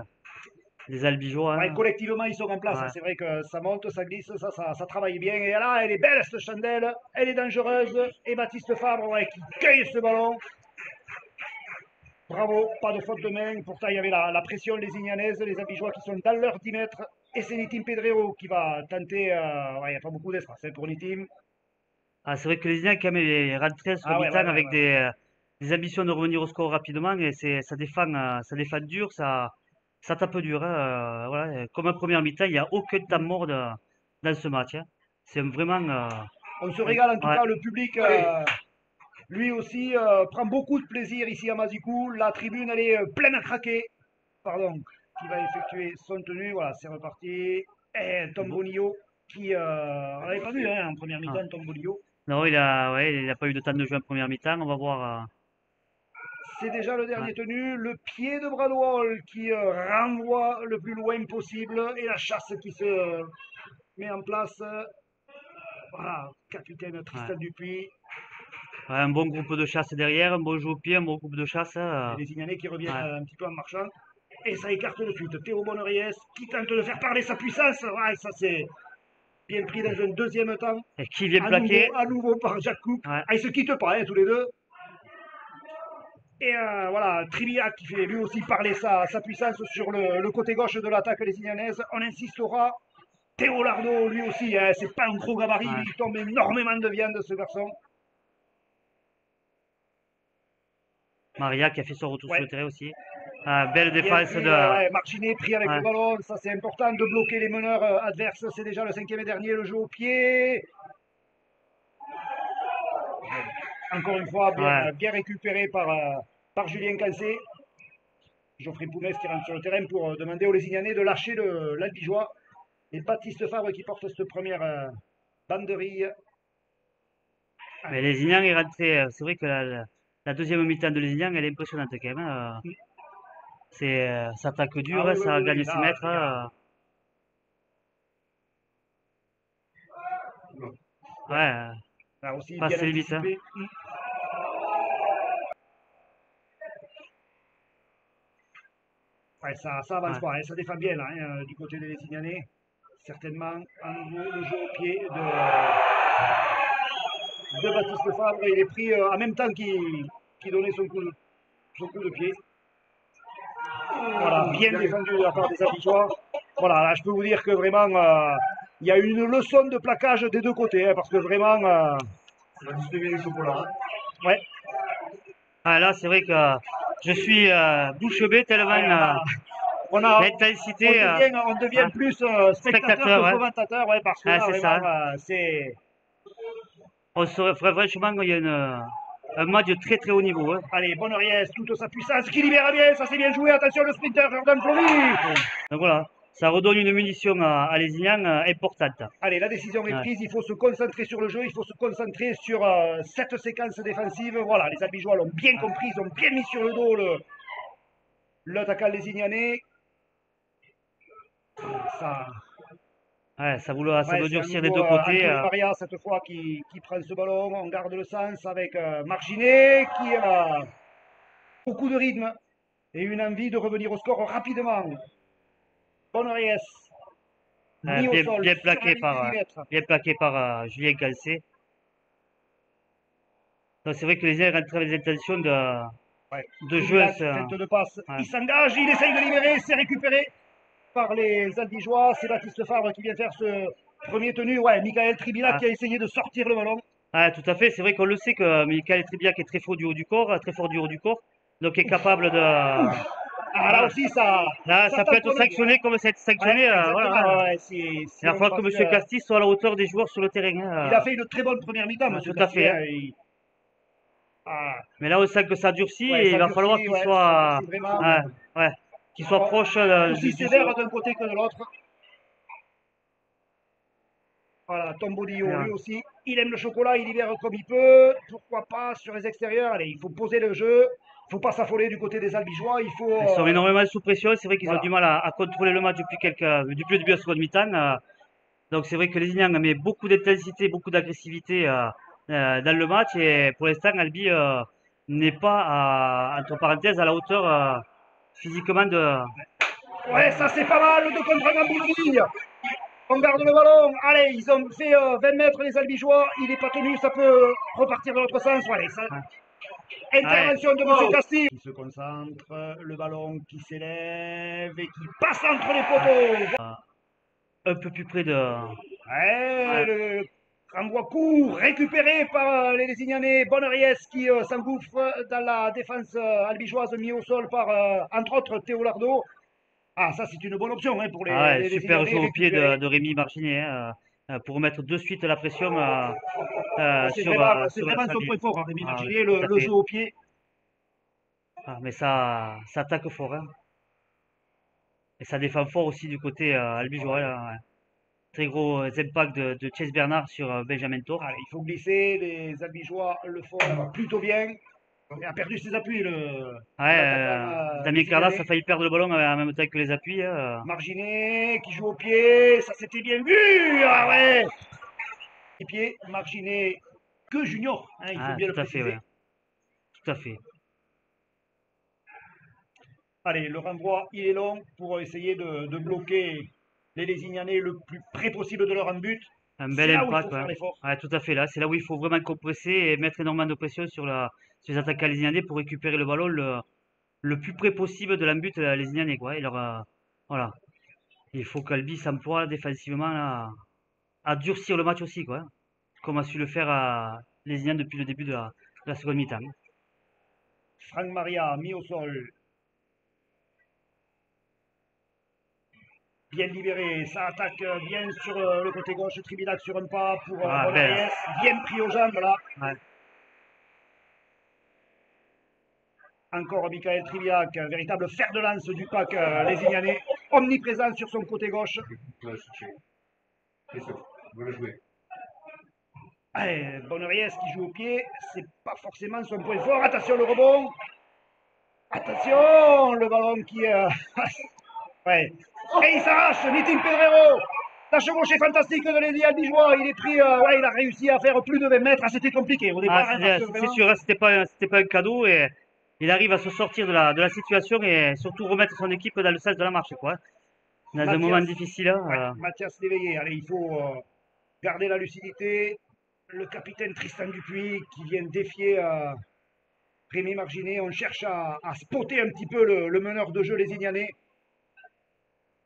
Albigeois, Ouais, hein. collectivement, ils sont en place. Ouais. C'est vrai que ça monte, ça glisse, ça travaille bien. Et là, elle est belle, cette chandelle. Elle est dangereuse. Et Baptiste Fabre, ouais, qui cueille ce ballon. Bravo, pas de faute de main. Pourtant, il y avait la pression, les Ignanaises, les Abigeois qui sont dans leurs 10 mètres. Et c'est Nitim Pedrero qui va tenter. Ouais, il n'y a pas beaucoup d'espace pour Nitim. Ah, c'est vrai que les Indiens, quand même, ils rentraient sur Ah ouais, ouais, mi-temps ouais, avec ouais, ouais. des ambitions de revenir au score rapidement et ça défend dur, ça tape dur, hein. Voilà. Comme en première mi-temps, il n'y a aucun temps mort dans ce match, hein. C'est vraiment, On se régale en tout ouais, cas, le public. Lui aussi prend beaucoup de plaisir ici à Mazicou. La tribune, elle est pleine à craquer. Pardon, qui va effectuer son tenue. Voilà, c'est reparti. Et Tombolio qui. On l'avait pas vu hein, en première ah. mi-temps, Tombolio. Non, ouais, il n'a pas eu de temps de jeu en première mi-temps. On va voir. C'est déjà le Ouais. dernier tenu. Le pied de Bradwell qui renvoie le plus loin possible. Et la chasse qui se met en place. Voilà, capitaine Ouais. Tristan Dupuis. Ouais, un bon groupe de chasse derrière, un bon jeu au pied, un bon groupe de chasse. Et les Ignanais qui reviennent Ouais. un petit peu en marchant. Et ça écarte de suite. Théo Bonneries qui tente de faire parler sa puissance. Ouais, ça c'est bien pris dans un deuxième temps. Et qui vient plaquer? À nouveau par Jack Cook. Ouais. Ah, ils se quittent pas, hein, tous les deux. Et voilà, Tribiac qui fait lui aussi parler sa puissance sur le côté gauche de l'attaque des Ignanaises. On insistera. Théo Lardo, lui aussi, hein, c'est pas un gros gabarit, Ouais. il tombe énormément de viande, ce garçon. Maria qui a fait son retour sur Ouais, le terrain aussi. Ah, belle bien défense pris, de. ouais, Marginet pris avec le Ouais. ballon, ça c'est important de bloquer les meneurs adverses, c'est déjà le cinquième et dernier, le jeu au pied. Encore une fois, Ouais. bien récupéré par Julien Cancé. Geoffrey Pounès qui rentre sur le terrain pour demander aux Lésignanais de lâcher l'Albigeois. Et Baptiste Fabre qui porte cette première banderille. Mais Allez. les Indiens, ils rentraient. C'est vrai que la deuxième mi-temps de les Indiens, elle est impressionnante quand même, hein. Ça attaque Ah dur, oui, hein, oui, ça oui, oui, gagne 6 là, mètres, il y a. hein. Ouais, Ouais, là aussi passe bien les limites, hein. anticipé. Ouais, ça avance Ouais. pas, hein, ça défend bien là, hein, du côté des Lésignanais. Certainement, à nouveau, le jeu au pied de Baptiste Fabre. Il est pris en même temps qu'il donnait son coup de pied. Voilà, bien défendu de la part des Abigeois. Voilà, là, je peux vous dire que vraiment, il y a une leçon de plaquage des deux côtés, hein, parce que vraiment, ouais, Ah, là, c'est vrai que je suis bouche bée tellement ouais, on a, l'intensité. on devient Ouais. plus spectateur que Spectateur, ouais. commentateur, ouais, parce que Ah, là, c'est ça. vraiment, c'est. On serait, franchement, il y a un match de très très haut niveau, hein. Allez, Bonneries, toute sa puissance, qui libère bien, ça c'est bien joué, attention le sprinter, Jordan Fleury. Donc voilà, ça redonne une munition à Lézignan importante. Allez, la décision est Ouais. prise, il faut se concentrer sur le jeu, il faut se concentrer sur cette séquence défensive. Voilà, les Albigeois l'ont bien compris, ils ont bien mis sur le dos l'attaquant lésignanais. Ça, Ouais, ça ouais, veut c'est à durcir des nouveau deux côtés. Anthony Maria cette fois qui prend ce ballon. On garde le sens avec Marginet qui a beaucoup de rythme et une envie de revenir au score rapidement. Bonneries mis au sol Bien sur la ligne des 10 mètres. bien plaqué par Julien Cancé. Donc c'est vrai que les Indiens rentrent avec des intentions Ouais. de jeu. Tribilac, feinte de passe, Ouais. il s'engage, il essaye de libérer, c'est récupéré par les Albigeois. C'est Baptiste Fabre qui vient faire ce premier tenu. Ouais, Michael Tribilac Ah, qui a essayé de sortir le ballon. ah, tout à fait, c'est vrai qu'on le sait que Michael Tribiac est très fort du haut du corps, très fort du haut du corps, donc est capable de. Ah, là Voilà. aussi, Là, ça ça peut être tamponne bien. sanctionné comme ça a été Ouais, sanctionné. exactement. Voilà. Ouais, ouais, Il si va on falloir que pense. M. Casti soit à la hauteur des joueurs sur le terrain, Il a hein. fait une très bonne première mi-temps, Ah, monsieur tout à fait, hein. Castien. Ah, Mais là, on sent que ça durcit ouais, et il ça va falloir durcit, qu'il ouais, ça soit. durcit vraiment. Ouais, ouais. qu'ils soient Oh, proches aussi du sévère d'un côté que de l'autre. Voilà, Tombodillo, lui voilà. aussi, il aime le chocolat, il libère comme il peut. Pourquoi pas sur les extérieurs? Allez, il faut poser le jeu. Il ne faut pas s'affoler du côté des Albigeois. Il faut. Ils sont énormément sous pression. C'est vrai qu'ils ont Voilà. du mal à contrôler le match depuis le début de la seconde mi-temps. Donc c'est vrai que les Indiens met beaucoup d'intensité, beaucoup d'agressivité dans le match. Et pour l'instant, Albi n'est pas, entre parenthèses, à la hauteur physiquement Ouais, ça c'est pas mal de contre Gambouille. On garde le ballon. Allez, ils ont fait 20 mètres les Albigeois. Il n'est pas tenu, ça peut repartir dans l'autre sens. Allez, ça. Ouais. Ouais. Intervention de M. Castille. Qui se concentre, le ballon qui s'élève et qui passe entre les poteaux. Un peu plus près de. Ouais, Ouais. le renvoi court, récupéré par les Désignanais. Bonneries qui s'engouffre dans la défense albigeoise, mis au sol par, entre autres, Théo Lardo. Ah, ça, c'est une bonne option hein, pour Ah ouais, les super Désignanais jeu au pied récupérer. de Rémi Marginet pour remettre de suite la pression Ah, c'est sur vraiment son Albi. point fort, hein, Rémi Ah ouais, Marginet, tout à le fait. jeu au pied. Ah, mais ça attaque fort, hein. Et ça défend fort aussi du côté albigeois, là, ouais. Très gros impact de Chase Bernard sur Benjamin Tour. Allez, il faut glisser, les Albigeois le font plutôt bien. Il a perdu ses appuis, Ouais, l'attaquant Damien Carlas a désignané. failli perdre le ballon en même temps que les appuis. Marginet qui joue au pied, ça c'était bien vu. Ah ouais, les pieds, Marginet que junior, hein, il faut Ah, bien tout le à fait, ouais. préciser. Tout à fait. Allez, le renvoi, il est long pour essayer de bloquer les Lézignanais le plus près possible de leur en but. Un bel C'est là où il faut impact, ouais. faire l'effort. Ouais, tout à fait. Là, c'est là où il faut vraiment compresser et mettre énormément de pression sur les attaquants lézinianais pour récupérer le ballon le plus près possible de l'embut lézinianais, quoi. Et voilà. Il faut qu'Albi s'emploie défensivement à durcir le match aussi, quoi. Comme a su le faire à Lézignan depuis le début de la seconde mi-temps. Franck Maria mis au sol, bien libéré, ça attaque bien sur le côté gauche, Tribilac sur un pas pour Ah, belle. Bonariès, bien pris aux jambes là. Ouais. Encore Michael Triviac, véritable fer de lance du pack lézignanais, omniprésent sur son côté gauche. Allez, Bonneries qui joue au pied, c'est pas forcément son point fort. Attention le rebond. Attention le ballon qui. Ouais. Et il s'arrache, Nitin Pedrero. La chevauchée fantastique de l'Eddie Albigeois. Il est pris. Ouais, il a réussi à faire plus de 20 mètres. Ah, c'était compliqué au Ah, départ, hein, parce que c'est vraiment. sûr, hein, c'était pas un cadeau et il arrive à se sortir de la situation et surtout remettre son équipe dans le sens de la marche, quoi. Dans un moment Mathias. difficile, Ouais, hein. Mathias l'éveillé. Allez, il faut garder la lucidité. Le capitaine Tristan Dupuis qui vient défier Rémi Marginet. On cherche à spotter un petit peu le meneur de jeu lézignanais.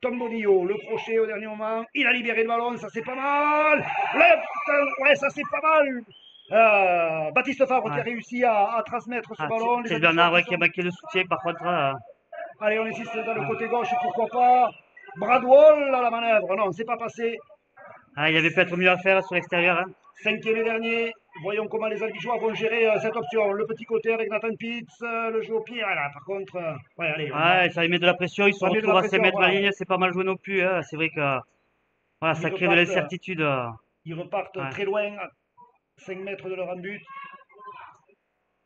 Tom Bonillo, le crochet au dernier moment. Il a libéré le ballon, ça c'est pas mal. Ouais, ça c'est pas mal. Baptiste Favre qui Ouais. a réussi à transmettre ce Ah, ballon. Les Chase Albigeois Bernard, qui ouais, qui a sont. manqué de soutien, par contre. Allez, on insiste dans le Ouais. côté gauche, pourquoi pas. Bradwell à la manœuvre. Non, c'est pas passé. Ah, il y avait peut-être mieux à faire sur l'extérieur, hein. Cinquième et dernier. Voyons comment les Albigeois vont gérer cette option. Le petit côté avec Nathan Pitts, le jeu au pied. Voilà, par contre, ouais, allez, Ouais, ça lui met de la pression. Ils se ça met de la retrouvent à 5 pression. mètres de la Voilà. ligne. C'est pas mal joué non plus, hein. C'est vrai que voilà, Ils ça crée de repartent, l'incertitude. ils repartent Ouais. très loin, à 5 mètres de leur en but.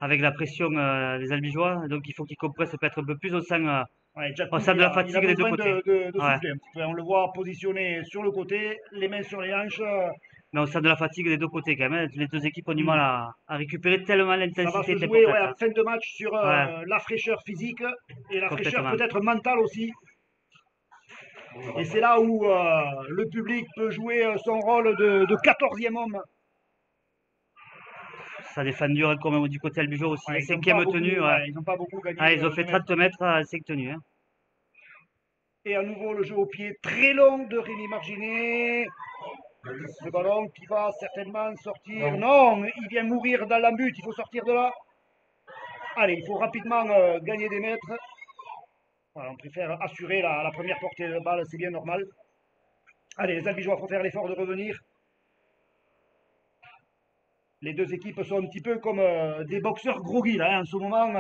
Avec la pression des Albigeois. Donc il faut qu'ils compressent peut-être un peu plus. Ouais, On Jacoub, sent de la il a fatigue des deux besoin côtés. de Ouais. souffler un petit peu. On le voit positionné sur le côté, les mains sur les hanches. Mais on sent de la fatigue des deux côtés quand même, hein. Les deux équipes ont du mal Hmm. à récupérer tellement Ça va l'intensité se est jouer importante, ouais, hein. en fin de match sur Ouais, la fraîcheur physique et la fraîcheur complètement. peut-être mentale aussi. Et c'est là où le public peut jouer son rôle de 14e homme. Ça défend dur hein, quand même du côté albigeois aussi, hein. Ouais, ils n'ont pas Cinquième beaucoup, tenue, ouais. ouais, ils n'ont pas beaucoup gagné Ah, ils ont fait de mètres. 30 mètres à 5 tenues, hein. Et à nouveau le jeu au pied très long de Rémi Marginet. Le ballon qui va certainement sortir. Non, il vient mourir dans l'embut, il faut sortir de là. Allez, il faut rapidement gagner des mètres. Voilà, on préfère assurer la première portée de balle, c'est bien normal. Allez, les Albigeois faut faire l'effort de revenir. Les deux équipes sont un petit peu comme des boxeurs groggy là, hein, en ce moment.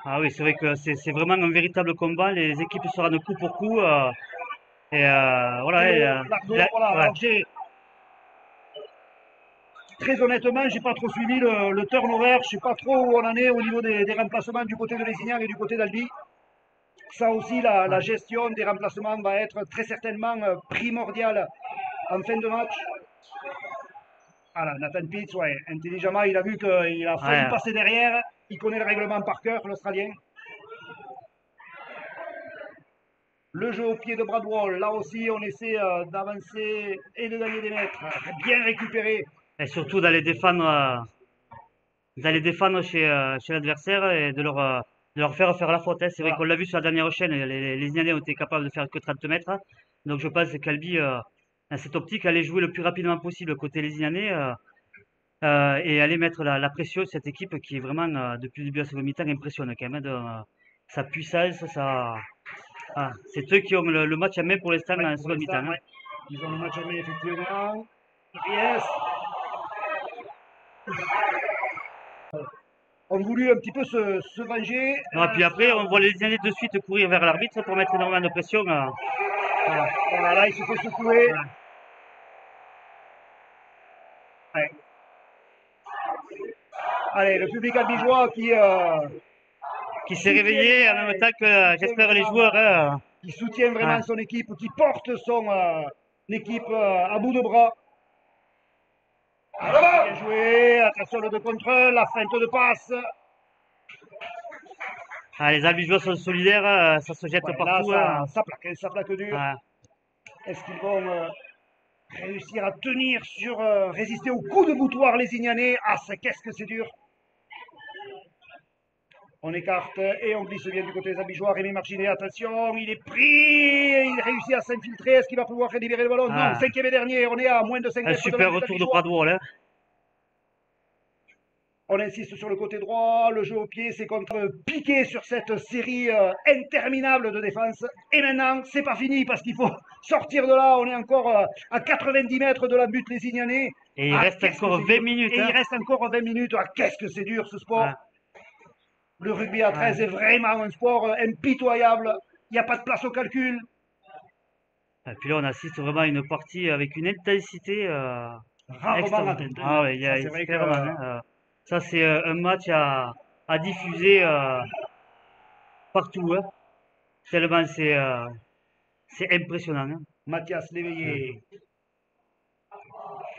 Ah oui, c'est vrai que c'est vraiment un véritable combat. Les équipes se rendent coup pour coup. Voilà. Théo, Lardo, voilà. Ouais. Alors très honnêtement, j'ai pas trop suivi le turnover. Je sais pas trop où on en est au niveau des remplacements du côté de Lézignan et du côté d'Albi. Ça aussi, la Ouais. gestion des remplacements va être très certainement primordiale en fin de match. Voilà, Nathan Pitts, ouais, intelligemment, il a vu qu'il a failli Ouais. passer derrière. Il connaît le règlement par cœur, l'Australien. Le jeu au pied de Bradwell, là aussi, on essaie d'avancer et de gagner des mètres. Bien récupéré. Et surtout d'aller défendre chez l'adversaire et de leur faire la faute, hein. C'est vrai Voilà. qu'on l'a vu sur la dernière chaîne, les Ignaliens ont été capables de faire que 30 mètres. Donc je pense qu'Albi, dans cette optique, allait jouer le plus rapidement possible côté les Ignaliens et aller mettre la pression sur cette équipe qui est vraiment, depuis le début de la seconde mi-temps, impressionne quand même, hein, sa puissance, c'est eux qui ont le match à main pour l'instant Ouais, en pour seconde l'instant, mi-temps, hein. ouais. Ils ont le match en main, effectivement. Yes. Ont voulu un petit peu se venger. Non, et puis après, on voit les Ignaliens de suite courir vers l'arbitre pour mettre énormément de pression. Voilà. Voilà, là, il se fait secouer. Ouais. Ouais. Allez, le public albigeois Qui s'est soutient, réveillé en même temps que, j'espère, les vraiment, joueurs, hein. qui soutient Ouais. vraiment son équipe, qui porte son équipe à bout de bras. Bien joué, attention le 2 contre 1, la feinte de passe. Les Albigeois sont solidaires, ça se jette Ouais, là, partout, hein. ça plaque dur. Ouais. Est-ce qu'ils vont réussir à tenir sur, résister au coup de boutoir les Ignanais? Ah, qu'est-ce que c'est dur. On écarte et on glisse bien du côté des Abigeois. Rémi Marginet, attention, il est pris, il réussit à s'infiltrer. Est-ce qu'il va pouvoir libérer le ballon? Non, Ouais. cinquième et dernier, on est à moins de 5 Un mètres de la super but retour de Abigeois. Bradwell, hein. On insiste sur le côté droit, le jeu au pied, c'est contre piqué sur cette série interminable de défense. Et maintenant, c'est pas fini parce qu'il faut sortir de là. On est encore à 90 mètres de la butte les Ignanais. Et il Ah, reste qu'est-ce que encore c'est 20 dur. minutes, Et il hein. reste encore 20 minutes. Ah, qu'est-ce que c'est dur ce sport. Ouais. Le rugby à Ouais. 13 est vraiment un sport impitoyable. Il n'y a pas de place au calcul. Et puis là, on assiste vraiment à une partie avec une intensité Rarement extrême. atteinte, Ah hein. ouais, Ça, c'est c'est vrai que. clairement, hein, ça, c'est un match à diffuser partout, hein. Tellement c'est impressionnant, hein. Mathias Ouais. Léveillé,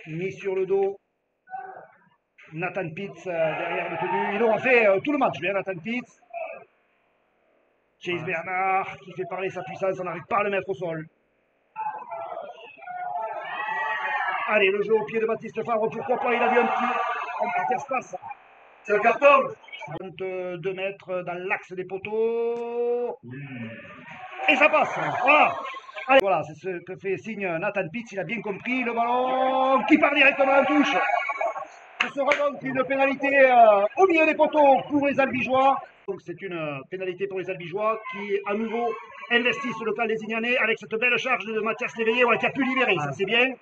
mis sur le dos. Nathan Pitts derrière le tenue. Ils ont fait tout le match, bien Nathan Pitts. Chase Voilà. Bernard qui fait parler sa puissance, on n'arrive pas à le mettre au sol. Allez, le jeu au pied de Baptiste Favre, pourquoi pas, il a vu un petit espace. C'est le carton. 22 mètres dans l'axe des poteaux. Et ça passe. Voilà. Allez, voilà, c'est ce que fait signe Nathan Pitts, il a bien compris. Le ballon qui part directement en touche. Ce sera donc une pénalité au milieu des poteaux pour les Albigeois. Donc c'est une pénalité pour les Albigeois qui à nouveau investissent le camp des Ignanais avec cette belle charge de Mathias Léveillé qui a pu libérer, ça Ouais. c'est bien.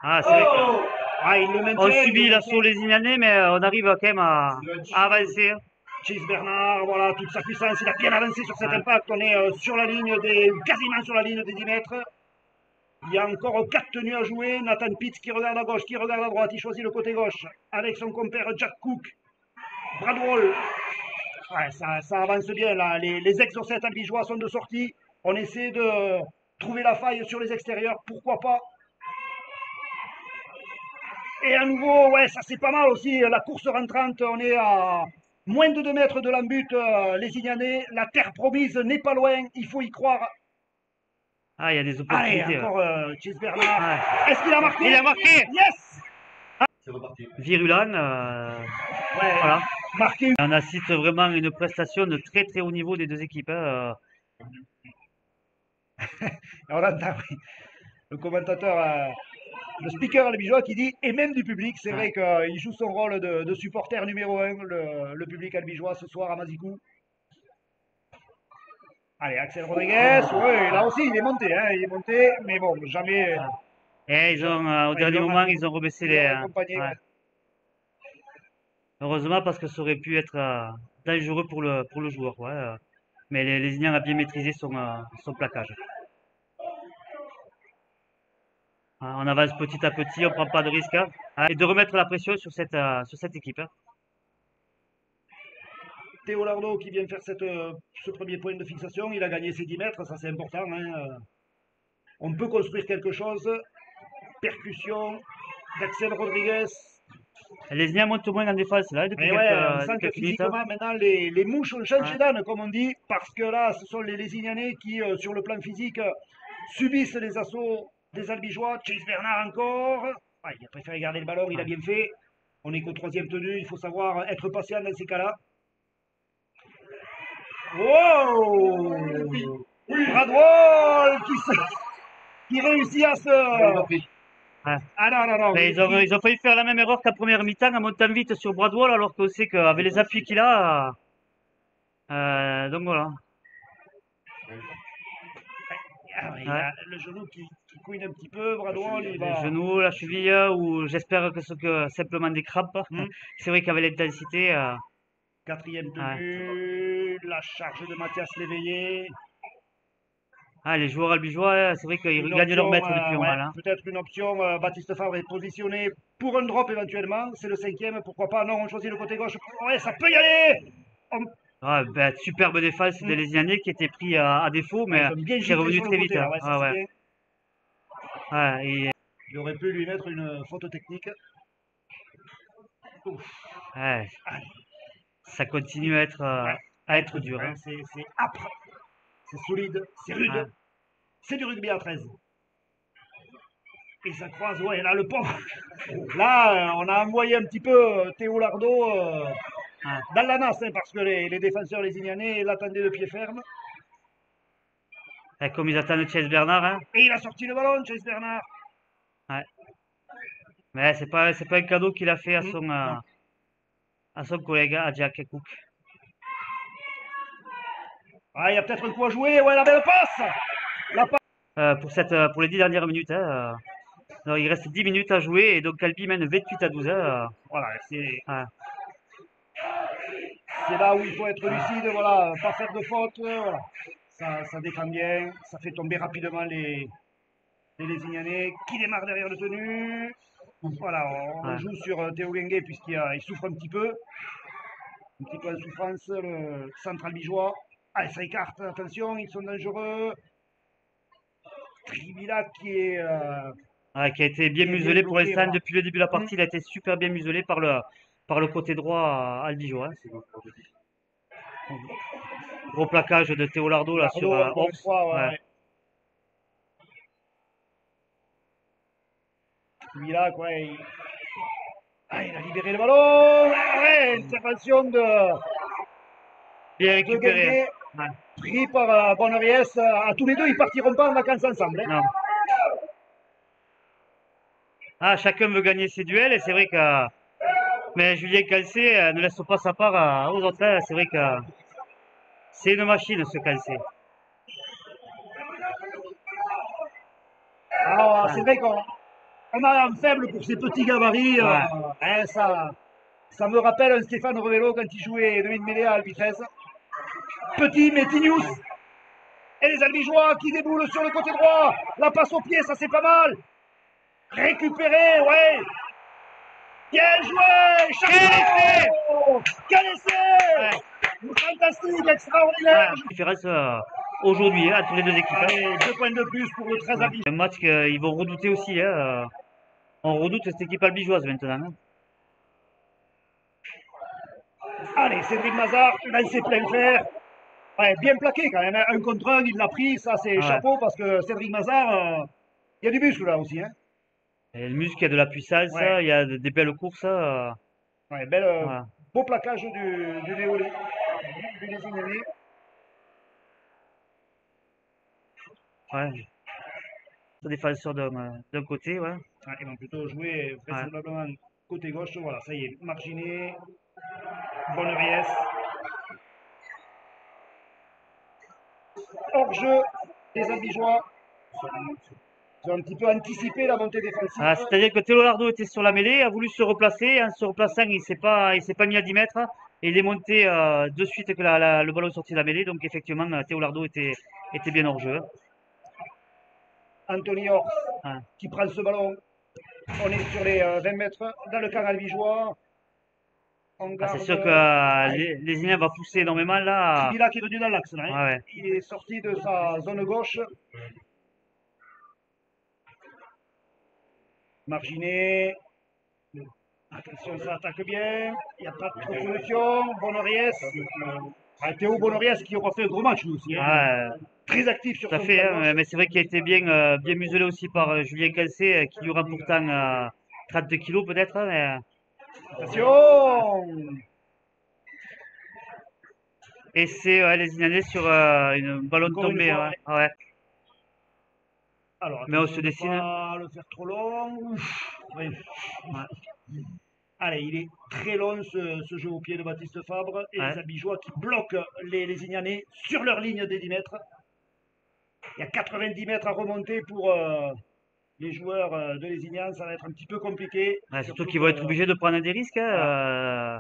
C'est vrai Oh. Ah, il le qu'on maintient, il le subit l'assaut maintient. les Ignaliens, mais on arrive quand même à avancer, hein. Chase Bernard, voilà, toute sa puissance, il a bien avancé sur cet Ouais. impact. On est sur la ligne quasiment sur la ligne des 10 mètres. Il y a encore 4 tenues à jouer. Nathan Pitts qui regarde à gauche, qui regarde à droite, il choisit le côté gauche avec son compère Jack Cook. Bradwell. Ouais, ça avance bien là. Les exocètes albigeois sont de sortie. On essaie de trouver la faille sur les extérieurs, pourquoi pas. Et à nouveau, ouais, ça c'est pas mal aussi. La course rentrante, on est à moins de 2 mètres de l'embut, les Ignanais. La terre promise n'est pas loin, il faut y croire. Il y a des Allez, opportunités, ouais. encore Chase Bernard. Ouais. Est-ce qu'il a marqué? Il a marqué! Yes. C'est reparti. Virulent, Ouais, voilà. marqué. On assiste vraiment à une prestation de très très haut niveau des deux équipes, hein. On entend oui, le commentateur, le speaker albigeois qui dit, et même du public, c'est Ouais. vrai qu'il joue son rôle de supporter numéro un, le public albigeois ce soir à Mazicou. Allez, Axel Rodriguez, ouais, là aussi il est monté, mais bon, jamais. Ouais. Et au Ouais, dernier moment, ils ont rebaissé ils les. l'ont accompagné. Ouais. Ouais. Heureusement, parce que ça aurait pu être dangereux pour le joueur. Ouais. Mais les Lézignan a bien maîtrisé son plaquage. Hein, on avance petit à petit, on prend pas de risque. Hein. Et de remettre la pression sur cette équipe. Hein. Théo Lardo qui vient faire ce premier point de fixation, il a gagné ses 10 mètres, ça c'est important. Hein. On peut construire quelque chose. Percussion d'Axel Rodriguez. Les Lézignan montent moins en défense là, depuis Et ouais, on sent que quelques minutes. Hein. physiquement, maintenant, les mouches ont changé Ouais. d'âne, comme on dit, parce que là, ce sont les Lézignanais qui, sur le plan physique, subissent les assauts des Albigeois. Chase Bernard encore. Ah, il a préféré garder le ballon, il a Ouais. bien fait. On est qu'au troisième tenu, il faut savoir être patient dans ces cas-là. Wow! Bradwell qui réussit à se. Ouais. Ah non, non, non. Mais ils ont failli faire la même erreur qu'à première mi-temps en montant vite sur Bradwell, alors qu'on sait qu'avec les appuis qu'il a. Donc voilà. Ah ouais, il Ouais. a le genou qui couine un petit peu. Bradwell, il Les va. genoux, la cheville, ou j'espère que ce que simplement des crampes. Hmm. C'est vrai qu'avec l'intensité. Quatrième Ouais. tenue, la charge de Mathias Léveillé. Ah, les joueurs albigeois, c'est vrai qu'ils Une gagnent leur option, maître depuis un ouais, moment. Hein. peut-être une option. Baptiste Favre est positionné pour un drop éventuellement. C'est le cinquième, pourquoi pas. Non, on choisit le côté gauche. Ouais, ça peut y aller. On- Ah, ben, superbe défense des Hmm. Lésignanais qui était pris à défaut, Ouais, mais ils ont bien qui est giclé revenu sur le très vite. côté là. Hein. Ouais, ça Ah, c'est ouais. bien. Ouais, Il aurait pu lui mettre une faute technique. Ouf. ouais, Allez, ça continue ouais, à être dur. ouais, Hein. c'est âpre, c'est solide, c'est rude. Ouais. C'est du rugby à 13. Et ça croise, ouais, là, le pauvre. Là, on a envoyé un petit peu Théo Lardo Ouais. dans la nasse, hein, parce que les défenseurs lésignanais l'attendaient de pied ferme. Et comme ils attendent Chase Bernard, hein. Et il a sorti le ballon, Chase Bernard. Ouais. Mais c'est pas un cadeau qu'il a fait Non. à son collègue, à Jack Cook. Ah, il y a peut-être un coup à jouer. Ouais, la belle passe. La passe. Pour les 10 dernières minutes. Hein. Non, il reste 10 minutes à jouer et donc Calpi mène 28-12. Hein. Voilà, Ouais. c'est là où il faut être lucide. Voilà, pas faire de faute. Voilà. Ça défend bien. Ça fait tomber rapidement les Lésignanais qui démarrent derrière le tenu. Voilà, on Ouais. joue sur Théo Guinguet puisqu'il souffre un petit peu. Un petit peu en souffrance, le central bigeois. Allez, ça écarte, attention, ils sont dangereux. Tribila Ouais, qui a été bien qui est bien muselé pour bloqué, l'instant voilà. depuis le début de la partie. Il a été super bien muselé par le côté droit albigeois. Hein. Gros plaquage de Théo Lardo là sur Lardo, encore une Ors. fois, ouais, Ouais. ouais. Tribila, quoi, il a libéré le ballon. Ouais, intervention Bien de récupéré. Guinguet, Ouais. pris par Bonneries. À tous les deux, ils partiront pas en vacances ensemble. Hein. Non. Ah, chacun veut gagner ses duels et c'est vrai que. Mais Julien Calcé ne laisse pas sa part aux autres. Hein. C'est vrai que c'est une machine ce Calcé. Alors, Ouais. c'est vrai qu'on a un faible pour ces petits gabarits. Ouais. Hein, ça me rappelle un Stéphane Revello quand il jouait demi-mêlée à Albi 13. Petit, mais Tinius. Et les Albigeois qui déboulent sur le côté droit. La passe au pied, ça c'est pas mal. Récupéré, ouais. Bien joué, Quel Chapeau. Quel essai. Ouais. Fantastique, Ouais. extraordinaire. Différence aujourd'hui hein, entre les deux équipes. Hein. Allez, 2 points de plus pour le 13 Ouais. Albigeois. Un match qu'ils vont redouter aussi. Hein. On redoute cette équipe albigeoise maintenant. Hein. Allez, Cédric Mazard, lancé plein fer. Ouais, bien plaqué quand même. Hein. Un contre un, il l'a pris. Ça, c'est Ah ouais. chapeau parce que Cédric Mazard, il y a du muscle là aussi. Hein. Et le muscle, il y a de la puissance, Ouais, il y a des belles courses. ouais Voilà. beau plaquage du Néo du Lézignané. Ouais. Défenseur d'un côté, ouais. Ouais, ils vont plutôt jouer Ouais. vraisemblablement côté gauche. Voilà, ça y est, Marginé, Bonneries. Hors jeu, les Albigeois. Ils ont un petit peu anticipé la montée défensive. Ah, c'est-à-dire que Théo Lardo était sur la mêlée, a voulu se replacer. En se replaçant, il s'est pas mis à 10 mètres. Et il est monté de suite que le ballon est sorti de la mêlée. Donc effectivement, Théo Lardo était bien hors jeu. Anthony Hors Ouais. qui prend ce ballon. On est sur les 20 mètres dans le camp albigeois. On Ah, c'est garde. sûr que les Indiens va pousser énormément là. Sibila qui est venu dans l'axe là, hein. Ouais, ouais. Il est sorti de sa zone gauche. Marginé. Attention, ça attaque bien. Il n'y a pas trop de solution. Bonoriès. Théo Bonoriès qui aura fait un gros match lui aussi, hein. Ouais, Très actif sur tout à son fait, flanc hein, gauche. mais c'est vrai qu'il a été bien muselé aussi par Julien Calcé, qui lui rend pourtant 32 kilos peut-être, hein, mais. Attention. Et c'est les Indianais sur une ballon Encore une tombé, fois, ouais. ouais. Ouais. Alors, Mais on attention se de ne dessine. pas le faire trop long. Ouf. Oui. Ouais, Allez, il est très long ce jeu au pied de Baptiste Fabre et ouais. les Abigeois qui bloquent les Ignanais sur leur ligne des 10 mètres. Il y a 90 mètres à remonter pour les joueurs de Lézignan. Ça va être un petit peu compliqué. Ouais, surtout Surtout qu'ils que, vont être obligés de prendre des risques, voilà. hein,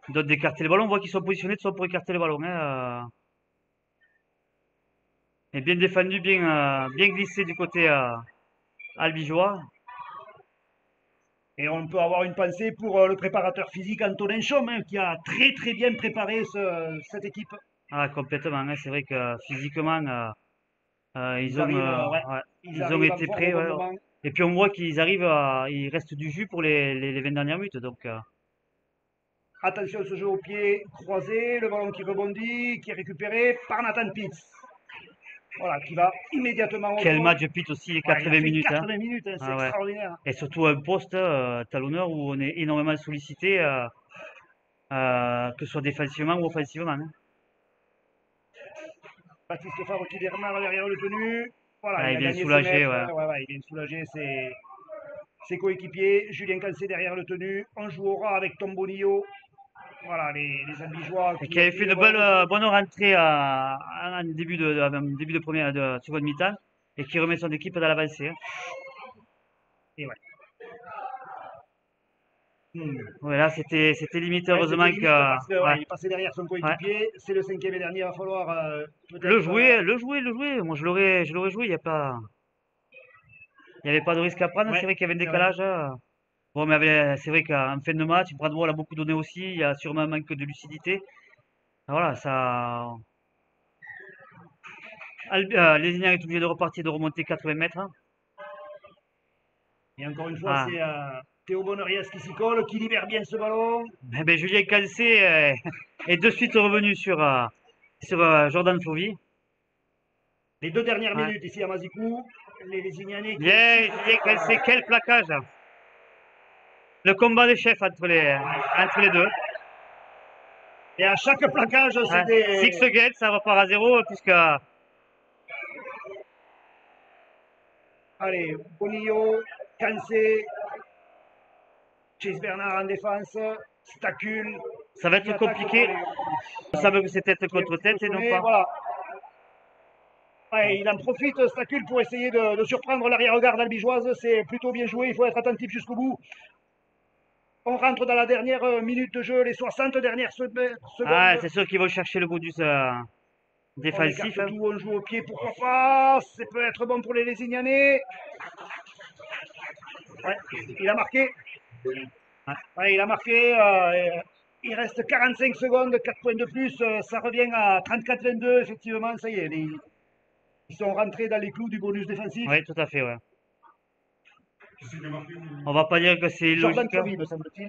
d'autres d'écarter le ballon. On voit qu'ils sont positionnés de soit pour écarter le ballon, hein. Et bien défendu, bien glissé du côté albigeois. Et on peut avoir une pensée pour le préparateur physique Antonin Chaume, hein, qui a très très bien préparé cette équipe. Ah, complètement, hein. C'est vrai que physiquement, Ils arrivent, ouais, ouais, ils ils ont arrivent en été forme au prêts. bon Ouais. moment. Et puis on voit qu'ils arrivent il reste du jus pour les 20 dernières minutes. Donc, Attention, ce jeu au pied croisé, le ballon qui rebondit, qui est récupéré par Nathan Pitts. Voilà, qui va immédiatement au quel fond. match de Pitt aussi, Ouais, il a 80 fait minutes, hein. 80 minutes, hein, c'est Ah ouais. extraordinaire. Et surtout un poste talonneur où on est énormément sollicité, que ce soit défensivement ou offensivement, hein. Baptiste Fabre qui démarre derrière le tenu. Voilà, Ah, il il a vient gagné ses soulager, mètres. ouais. Ouais, ouais, il vient de soulager ses coéquipiers. Julien Cancé derrière le tenu. On jouera avec Tom Bonillo. Voilà, les Albigeois Et qui qui ont avait pris fait le une ballon aussi. bonne rentrée en début de première, de seconde mi-temps, et qui remet son équipe dans l'avancée, hein. Et ouais. Ouais, là, c'était limite, Ouais, c'était heureusement que. limite parce que ouais, Ouais, il est passé derrière son ouais. coéquipier. C'est le cinquième et dernier. Il va falloir Le peut-être. jouer, le jouer, le jouer. Moi, je l'aurais joué. Il y avait pas de risque à prendre. Ouais, C'est vrai qu'il y avait un c'est vrai. décalage. Bon, mais c'est vrai qu'en fin de match, Bradwell a beaucoup donné aussi. Il y a sûrement un manque de lucidité. Voilà, ça. Les Indiens est obligé de repartir, de remonter 80 mètres, hein. Et encore une fois, Ah. c'est Théo Bonorias qui s'y colle, qui libère bien ce ballon. Eh ben, Julien Cancé est de suite revenu sur Jordan Fovy. Les 2 dernières Ouais. minutes ici à Mazikou. Les Ignanais qui ont Bien, su Julien Cancé, quel plaquage! Le combat des chefs entre les deux. Et à chaque plaquage, Hein. c'était. Six again, ça repart à zéro, puisque. Allez, Bonillo, Cancé, Chase Bernard en défense, Stacul Ça va qui être attaque pour compliqué. Il semble que c'est tête qui est un contre petit peu tête et non sonné. pas. Voilà. Ouais, il en profite, Stacul, pour essayer de surprendre l'arrière-garde albigeoise. C'est plutôt bien joué, il faut être attentif jusqu'au bout. On rentre dans la dernière minute de jeu, les 60 dernières Ah, secondes. c'est sûr qu'ils vont chercher le bonus On défensif, écarte hein. tout, on joue au pied, pourquoi pas. Ça peut être bon pour les Lézignanais. Ouais, il a marqué. Ouais, il a marqué. Il reste 45 secondes, 4 points de plus. Ça revient à 34-22. Effectivement, ça y est. Ils sont rentrés dans les clous du bonus défensif. Oui, tout à fait, ouais. On va pas dire que c'est Jordan illogique, hein. Fovy, me semble-t-il.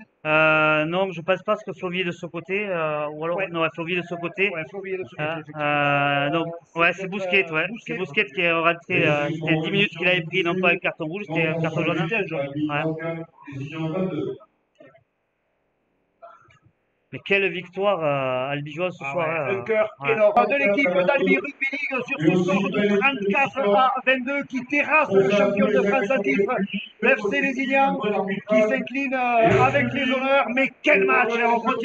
Non, je pense pas que Flovy est de ce côté, ou alors Ouais, non, Flovy est de ce côté. ouais, Fovy est de ce côté, effectivement. Donc, C'est ouais, c'est peut-être Bousquet, ouais. C'est Bousquet. Bousquet qui est rentré. C'était 10 minutes qu'il avait pris, non pas un carton rouge, c'était un carton jaune, hein. C'était un jaune. Ouais. Mais quelle victoire albigeoise ce Ah soir, ouais, un hein. cœur Ouais. énorme de l'équipe d'Albi Rugby League sur ce score de 34-22 qui terrasse le champion de France en titre, l'FC Lézignan, qui s'incline avec les honneurs. Mais quel match, hein, on continue.